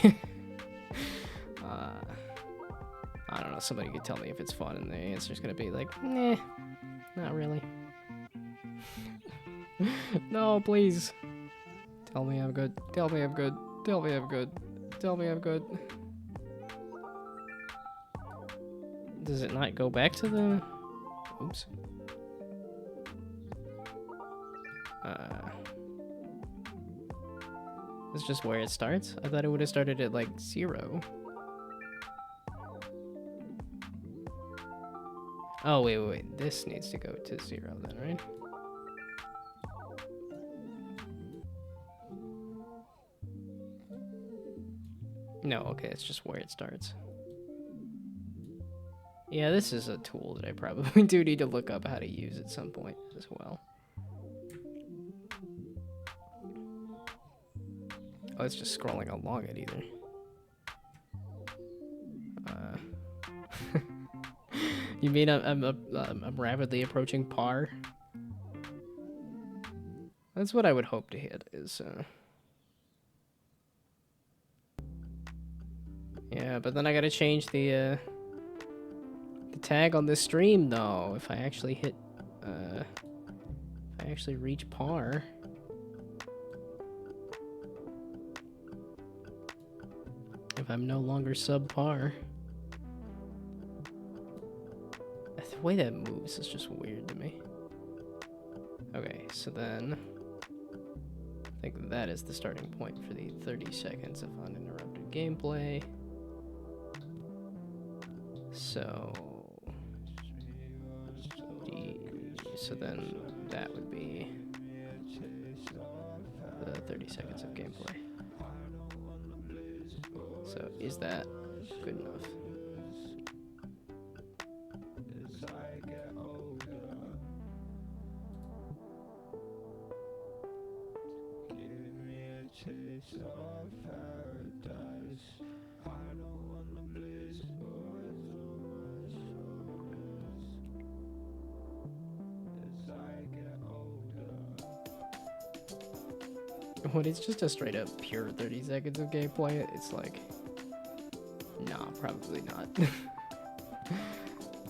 I don't know, somebody could tell me if it's fun, and the answer's gonna be like, nah, not really. No, please. Tell me I'm good. Tell me I'm good. Tell me I'm good. Tell me I'm good. Does it not go back to the... Oops. It's just where it starts? I thought it would have started at like 0. Oh, wait. This needs to go to 0 then, right? No, okay, it's just where it starts. Yeah, this is a tool that I probably do need to look up how to use at some point as well. Oh, it's just scrolling along it either. You mean I'm rapidly approaching par? That's what I would hope to hit, is, yeah, but then I gotta change the tag on this stream, though, if I actually hit, if I actually reach par. If I'm no longer subpar. The way that moves is just weird to me. Okay, so then I think that is the starting point for the 30 seconds of uninterrupted gameplay. So then that would be the 30 seconds of gameplay. So is that good enough? When it's just a straight up pure 30 seconds of gameplay, it's like, nah, probably not.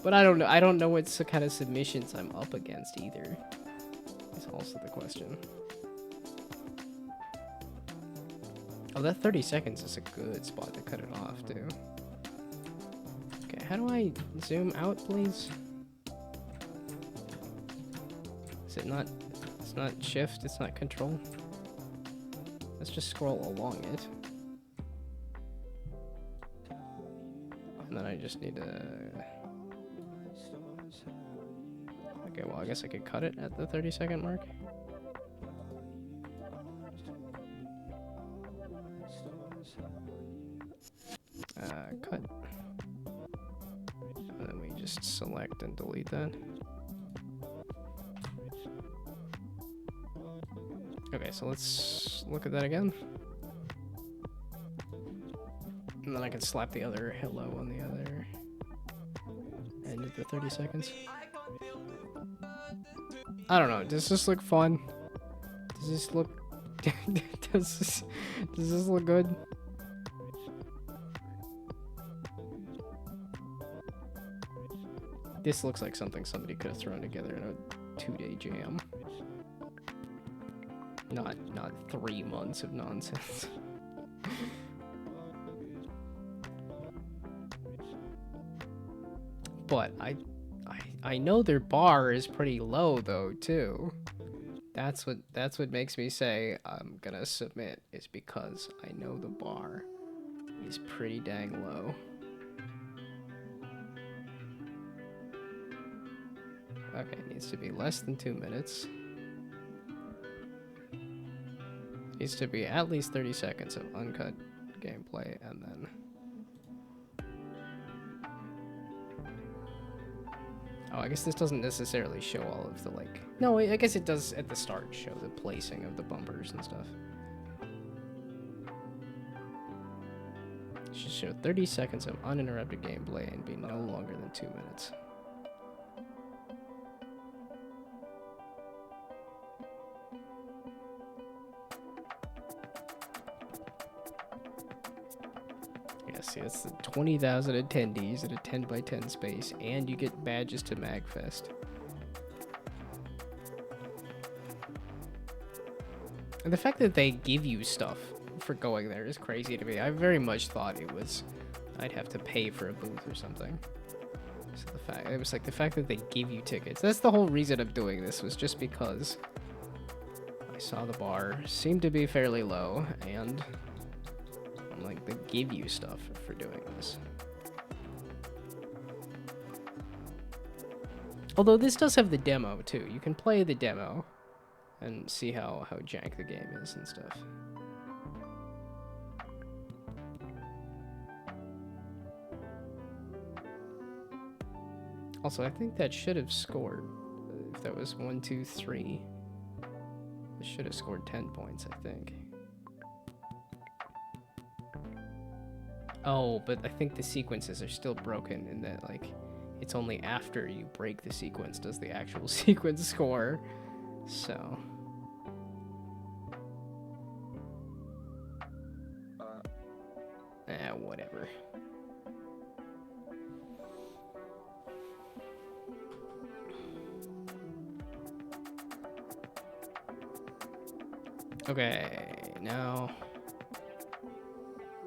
But I don't know. I don't know what kind of submissions I'm up against either. Is also the question. Oh, that 30 seconds is a good spot to cut it off, too. Okay, how do I zoom out, please? Is it not... It's not shift, it's not control? Let's just scroll along it. And then I just need to... Okay, well, I guess I could cut it at the 30-second mark. Cut. And then we just select and delete that. Okay, so let's look at that again. And then I can slap the other hello on the other end of the 30 seconds. I don't know, does this look fun? Does this look... does this look good? This looks like something somebody could have thrown together in a 2-day jam. Not 3 months of nonsense. But I know their bar is pretty low though too. That's what makes me say I'm gonna submit, is because I know the bar is pretty dang low. Okay, it needs to be less than 2 minutes. Needs to be at least 30 seconds of uncut gameplay, and then... Oh, I guess this doesn't necessarily show all of the, like... No, I guess it does at the start show the placing of the bumpers and stuff. It should show 30 seconds of uninterrupted gameplay and be no longer than 2 minutes. See, it's 20,000 attendees at a 10x10 space, and you get badges to MagFest. And the fact that they give you stuff for going there is crazy to me. I very much thought it was, I'd have to pay for a booth or something. So it was like the fact that they give you tickets. That's the whole reason I'm doing this, was just because I saw the bar seemed to be fairly low, and like they give you stuff for doing this. Although this does have the demo too. You can play the demo and see how jank the game is and stuff. Also, I think that should have scored. If that was 1, 2, 3, it should have scored 10 points, I think. Oh, but I think the sequences are still broken in that, like, it's only after you break the sequence does the actual sequence score. So. Whatever. Okay, now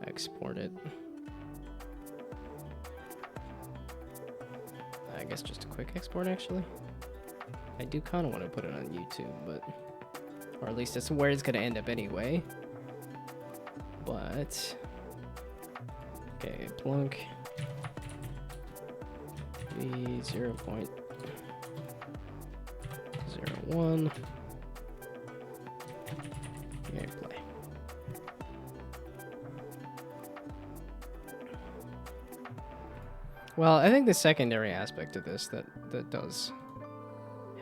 export it. I guess just a quick export, actually. I do kind of want to put it on YouTube, but... Or at least that's where it's going to end up anyway. But... Okay, plunk. V 0.01. Okay, play. Well, I think the secondary aspect of this that does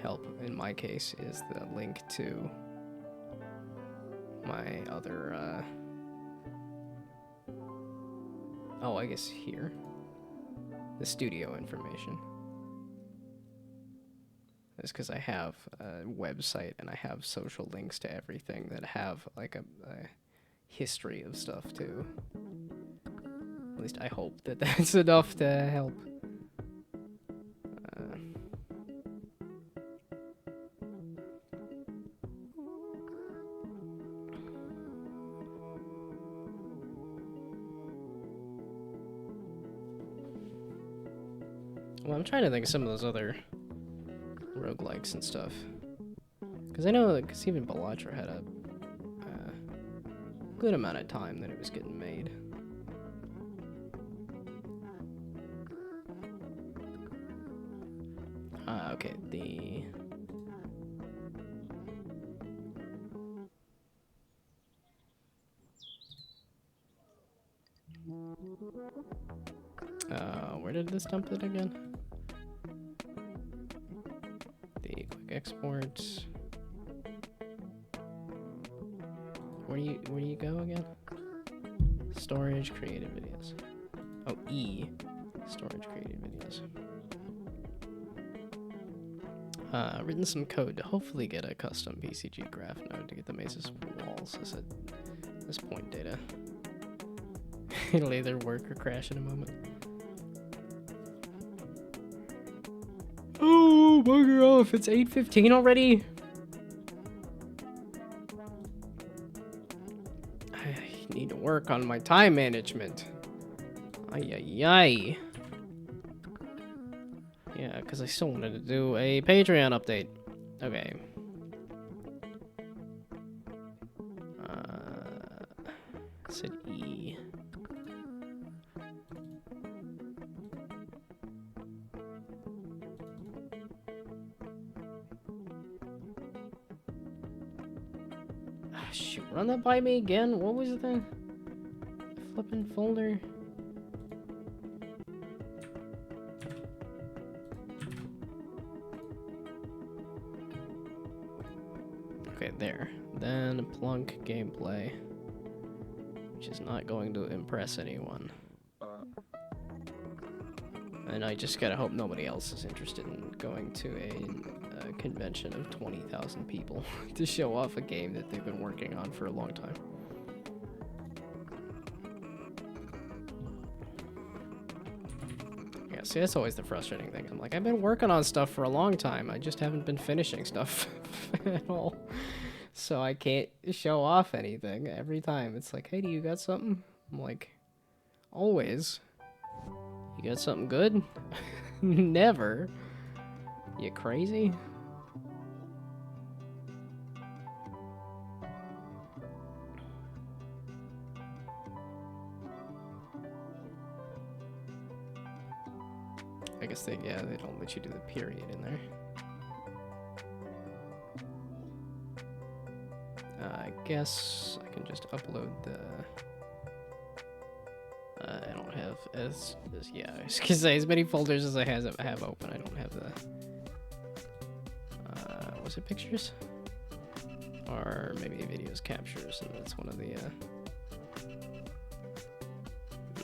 help in my case is the link to my other oh, I guess here. The studio information. It's because I have a website and I have social links to everything that have like a history of stuff too. At least I hope that that's enough to help. Well, I'm trying to think of some of those other roguelikes and stuff. Because I know that even Bellatra had a good amount of time that it was getting made. Okay, the... where did this dump it again? The quick exports. Where do you go again? Storage, creative videos. Oh, E. Storage, creative videos. Written some code to hopefully get a custom PCG graph node to get the mazes walls as this point data. It'll either work or crash in a moment. Oh, bugger off. It's 8:15 already? I need to work on my time management. Ay. Yeah, because I still wanted to do a Patreon update. Okay. I said E. Shoot, run that by me again? What was the flipping folder? Okay, there. Then plunk gameplay, which is not going to impress anyone. And I just gotta hope nobody else is interested in going to a convention of 20,000 people to show off a game that they've been working on for a long time. Yeah, see, that's always the frustrating thing. I'm like, I've been working on stuff for a long time. I just haven't been finishing stuff at all. So I can't show off anything every time. It's like, hey, do you got something? I'm like, always. You got something good? Never. You crazy? guess they don't let you do the period in there. I guess I can just upload the... I don't have as many folders as I have open. I don't have the... was it pictures? Or maybe videos captures, and that's one of the...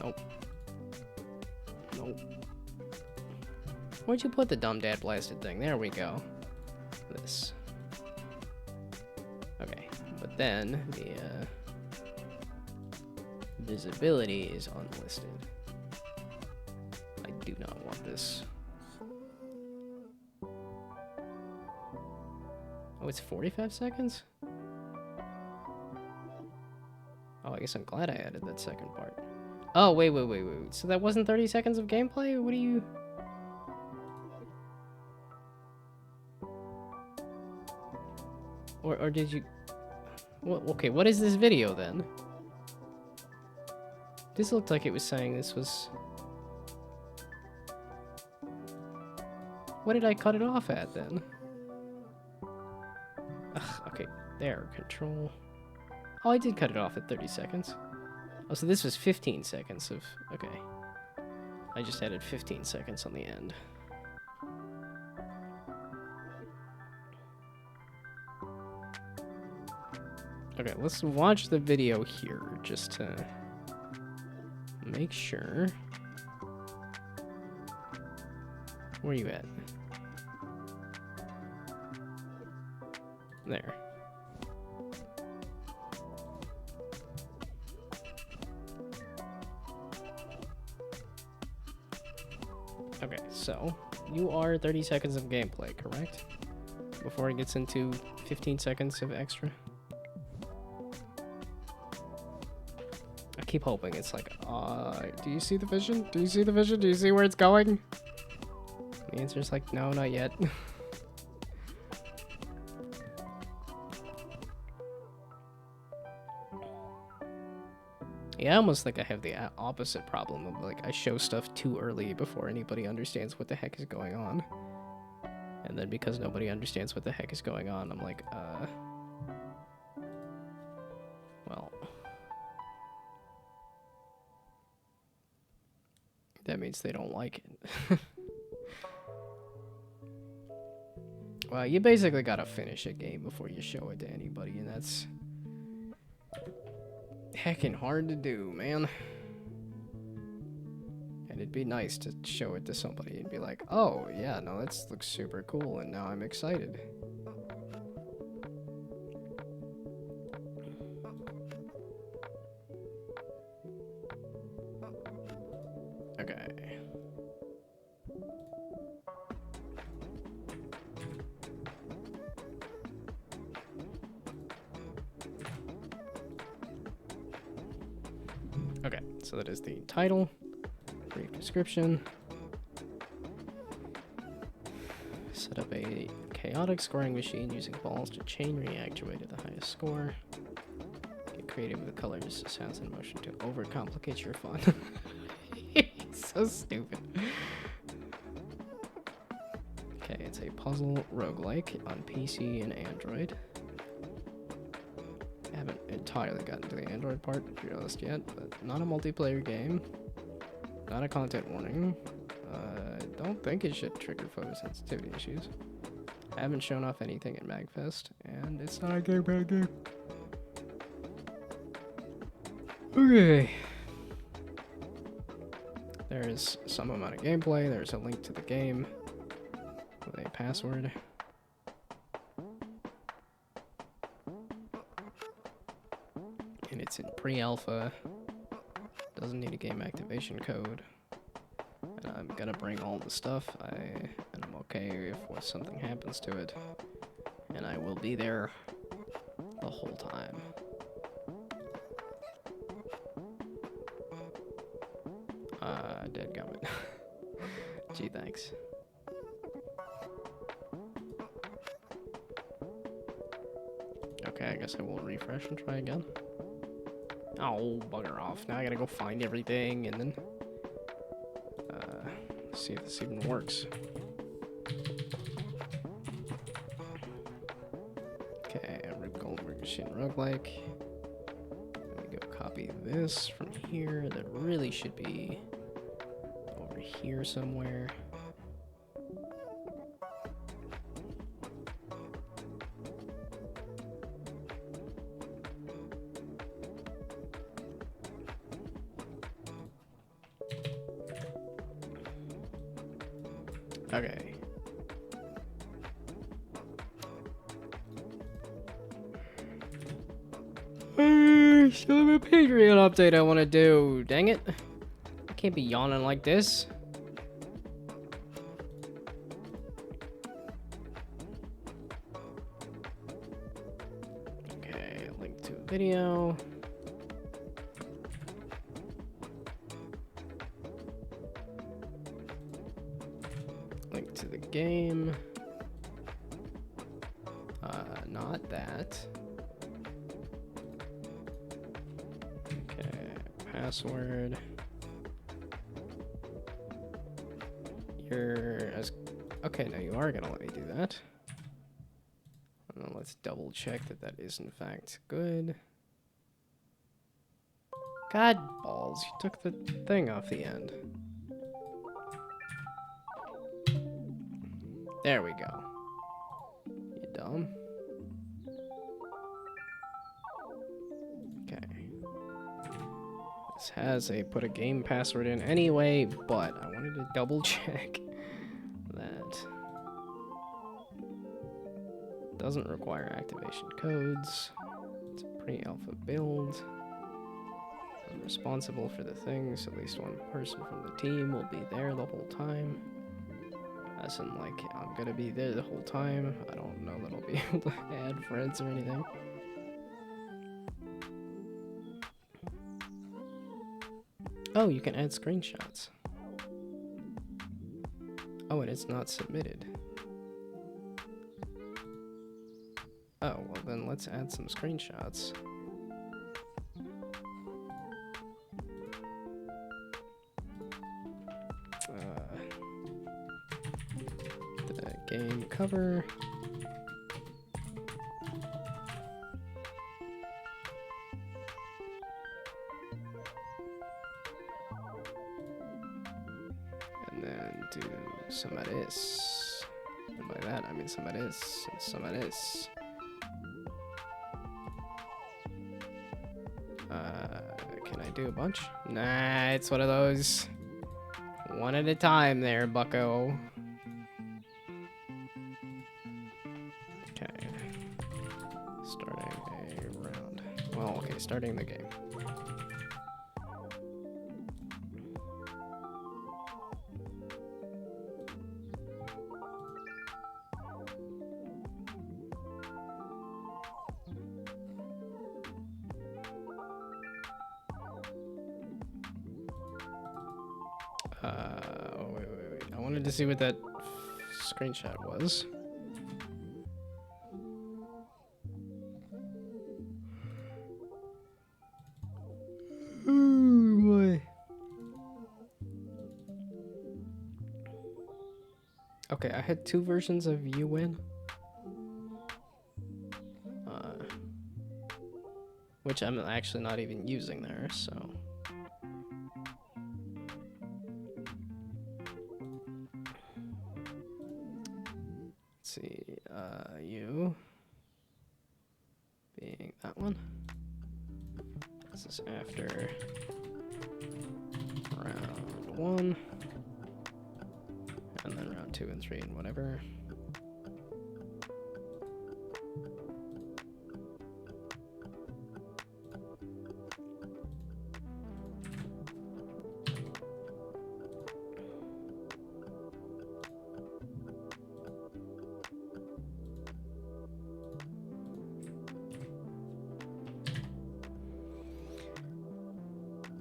Nope. Nope. Where'd you put the dumb dad blasted thing? There we go. This. Okay, but then the visibility is unlisted. I do not want this. Oh, it's 45 seconds? Oh, I guess I'm glad I added that second part. Oh, wait. So that wasn't 30 seconds of gameplay? What do you... Or did you... Well, okay, what is this video then? This looked like it was saying this was... What did I cut it off at then? Ugh, okay, there, control... Oh, I did cut it off at 30 seconds. Oh, so this was 15 seconds of... Okay. I just added 15 seconds on the end. Okay, let's watch the video here, just to make sure. Where are you at? There. Okay, so you are 30 seconds of gameplay, correct? Before it gets into 15 seconds of extra? I keep hoping it's like, do you see the vision? Do you see the vision? Do you see where it's going? The answer is like, no, not yet. Yeah, I almost think I have the opposite problem of, like, I show stuff too early before anybody understands what the heck is going on. And then because nobody understands what the heck is going on, I'm like, well... That means they don't like it. Well, you basically gotta finish a game before you show it to anybody, and that's... heckin' hard to do, man. And it'd be nice to show it to somebody and be like, oh, yeah, no, that looks super cool, and now I'm excited. Okay. Okay, so that is the title, brief description. Set up a chaotic scoring machine using balls to chain react your way to the highest score. Get creative with colors, sounds, and motion to overcomplicate your fun. So stupid. Okay, it's a puzzle roguelike on PC and Android. I haven't entirely gotten to the Android part, if you noticed yet, but not a multiplayer game. Not a content warning. I don't think it should trigger photosensitivity issues. I haven't shown off anything at MagFest, and it's not a bad game. Okay. There is some amount of gameplay. There's a link to the game with a password. And it's in pre-alpha. Doesn't need a game activation code. And I'm gonna bring all the stuff. And I'm okay if something happens to it. And I will be there the whole time. Dadgummit. Gee, thanks. Okay, I guess I will refresh and try again. Oh, bugger off. Now I gotta go find everything and then... See if this even works. Okay, Rip Goldberg Machine Roguelike. Let me go copy this from here. That really should be over here somewhere. Okay. Still have a Patreon update I want to do. Dang it. I can't be yawning like this. Okay, link to a video. Link to the game. Not that. Okay, password. You're as okay. Now you are gonna let me do that. And then let's double check that that is in fact good. God balls! You took the thing off the end. There we go. You dumb. Okay. This has a put a game password in anyway, but I wanted to double check that doesn't require activation codes. It's a pre-alpha build. I'm responsible for the things. At least one person from the team will be there the whole time. As in, like, I'm gonna be there the whole time. I don't know that I'll be able to add friends or anything. Oh, you can add screenshots. Oh, and it's not submitted. Oh, well then let's add some screenshots. The game cover. And then do some of this. And by that I mean some of this and some of this. Can I do a bunch? Nah, it's one of those. One at a time there, bucko. Okay. Starting a round. Well, okay, starting the game. Oh, wait. I wanted to see what that screenshot was. Oh, boy. Okay, I had two versions of You Win. Which I'm actually not even using there, so... see, you being that one. This is after round 1, and then round 2 and 3 and whatever.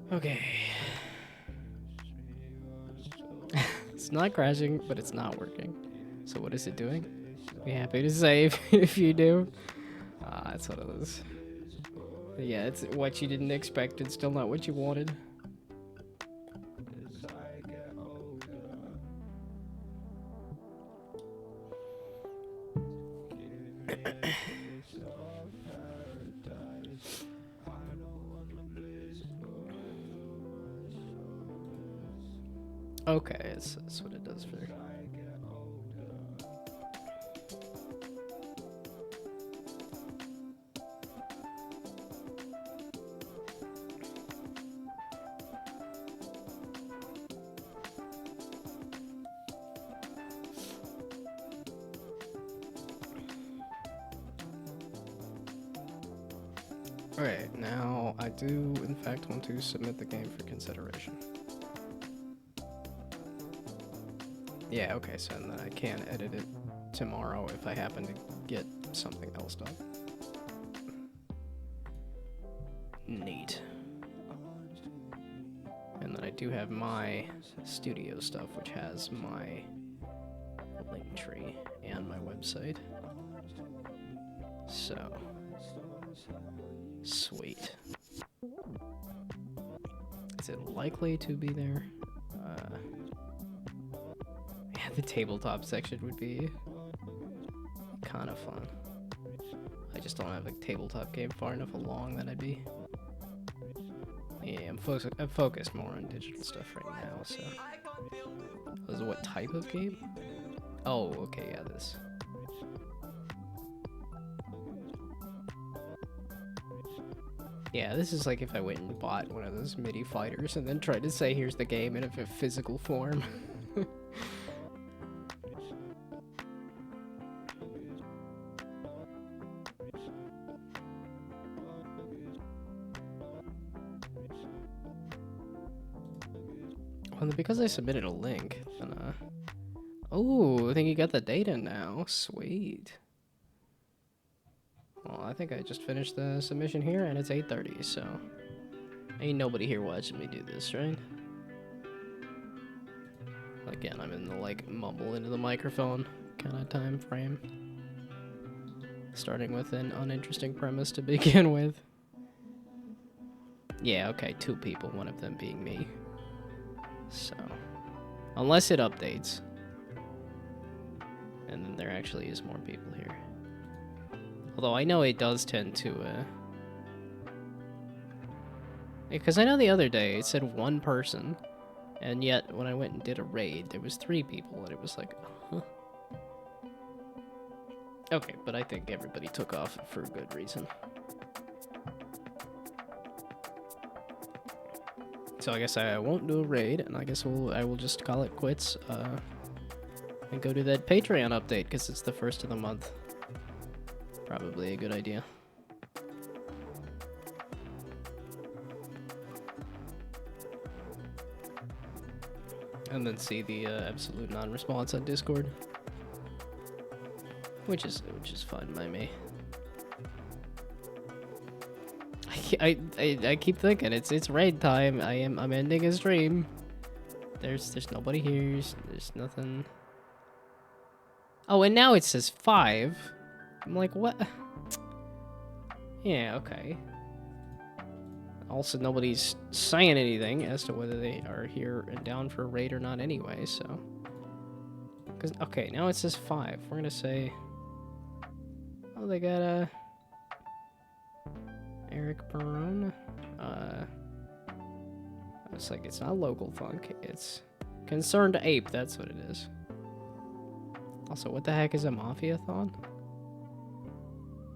Okay. It's not crashing, but it's not working. So what is it doing? Be happy to save if you do. It's one of those. Yeah, it's what you didn't expect. It's still not what you wanted. Okay, that's what it does for. Okay, now I do in fact want to submit the game for consideration. Yeah, okay, so then I can edit it tomorrow if I happen to get something else done. Neat. And then I do have my studio stuff, which has my link tree and my website. So, sweet. Is it likely to be there? Yeah, the tabletop section would be kind of fun. I just don't have a tabletop game far enough along that I'd be... Yeah, I'm focused more on digital stuff right now, so... This is what type of game? Oh, okay, yeah, this. Yeah, this is like if I went and bought one of those MIDI fighters and then tried to say, here's the game in a physical form. Well, because I submitted a link, then, oh, I think you got the data now. Sweet. Well, I think I just finished the submission here, and it's 8:30, so... Ain't nobody here watching me do this, right? Again, I'm in the, like, mumble into the microphone kind of time frame. Starting with an uninteresting premise to begin with. Yeah, okay, 2 people, one of them being me. So, unless it updates, and then there actually is more people here. Although I know it does tend to, because I know the other day it said 1 person, and yet when I went and did a raid, there was 3 people, and it was like, huh. Okay, but I think everybody took off for a good reason. So I guess I won't do a raid, and I guess I will just call it quits, and go to that Patreon update, because it's the first of the month. Probably a good idea. And then see the absolute non-response on Discord, which is fine by me. I keep thinking it's raid time. I'm ending a stream. There's nobody here. There's nothing. Oh, and now it says 5. I'm like, what? Yeah, okay. Also, nobody's saying anything as to whether they are here and down for a raid or not anyway, so... Okay, now it says 5. We're gonna say... Oh, they got, Eric Barone? It's like, it's not local funk, it's... Concerned Ape, that's what it is. Also, what the heck is a Mafia-thon?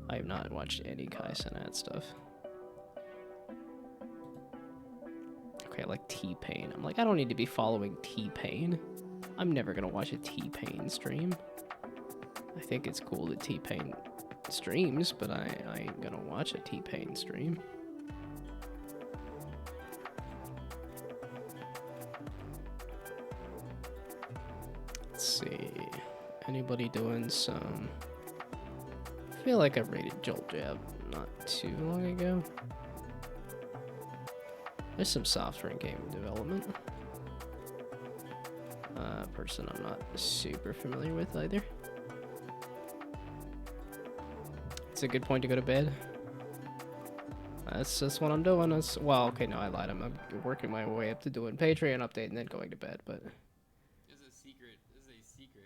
I have not watched any Kai Cenat stuff. Okay, like T-Pain. I'm like, I don't need to be following T-Pain. I'm never gonna watch a T-Pain stream. I think it's cool that T-Pain streams, but I ain't gonna watch a T-Pain stream. Let's see. Anybody doing some... I feel like I rated Jolt Jab not too long ago. There's some software in game development. Person I'm not super familiar with either. It's a good point to go to bed. That's just what I'm doing. Well, okay, no, I lied. I'm working my way up to doing Patreon update and then going to bed, but... This is a secret right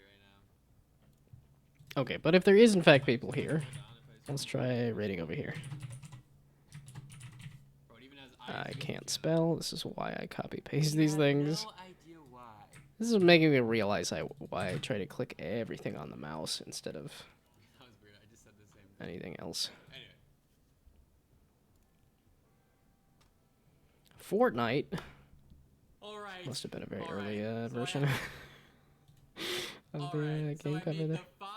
now. Okay, but if there is in fact people here, let's try raiding over here. I can't spell. This is why I copy paste these things. No idea why. This is making me realize why I try to click everything on the mouse instead of That was weird. I just said the same thing. anything else. Anyway. Fortnite All right. must have been a very All early right. So version of all the right. So game I cover made there. the 5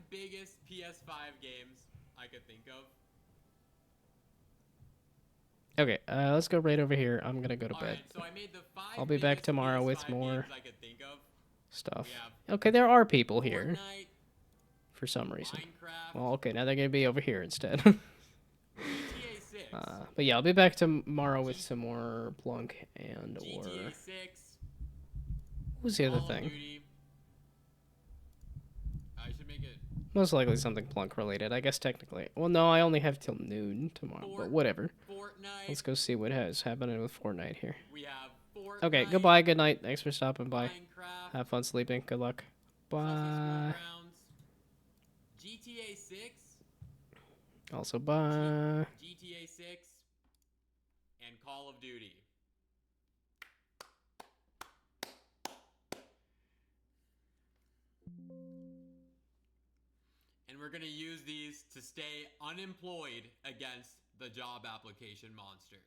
biggest PS5 games I could think of. Okay, let's go right over here. I'm gonna go to All bed. right. So I made the 5 I'll be back biggest tomorrow with PS5 more games I could think of. stuff. We have Okay, there are people here Fortnite, for some reason. Minecraft, Well, okay, now they're gonna be over here instead. GTA 6, But yeah, I'll be back tomorrow with some more Plunk and or GTA 6, what was the other Call of thing? Duty. I should make it Most likely something Plunk related. I guess technically. Well, no, I only have till noon tomorrow, but whatever. Fortnite. Let's go see what has happening with Fortnite here. We have Fortnite. Okay, goodbye, good night. Thanks for stopping by. Minecraft. Have fun sleeping. Good luck. Bye. GTA 6. Also, bye. GTA 6 and Call of Duty. And we're going to use these to stay unemployed against the job application monster.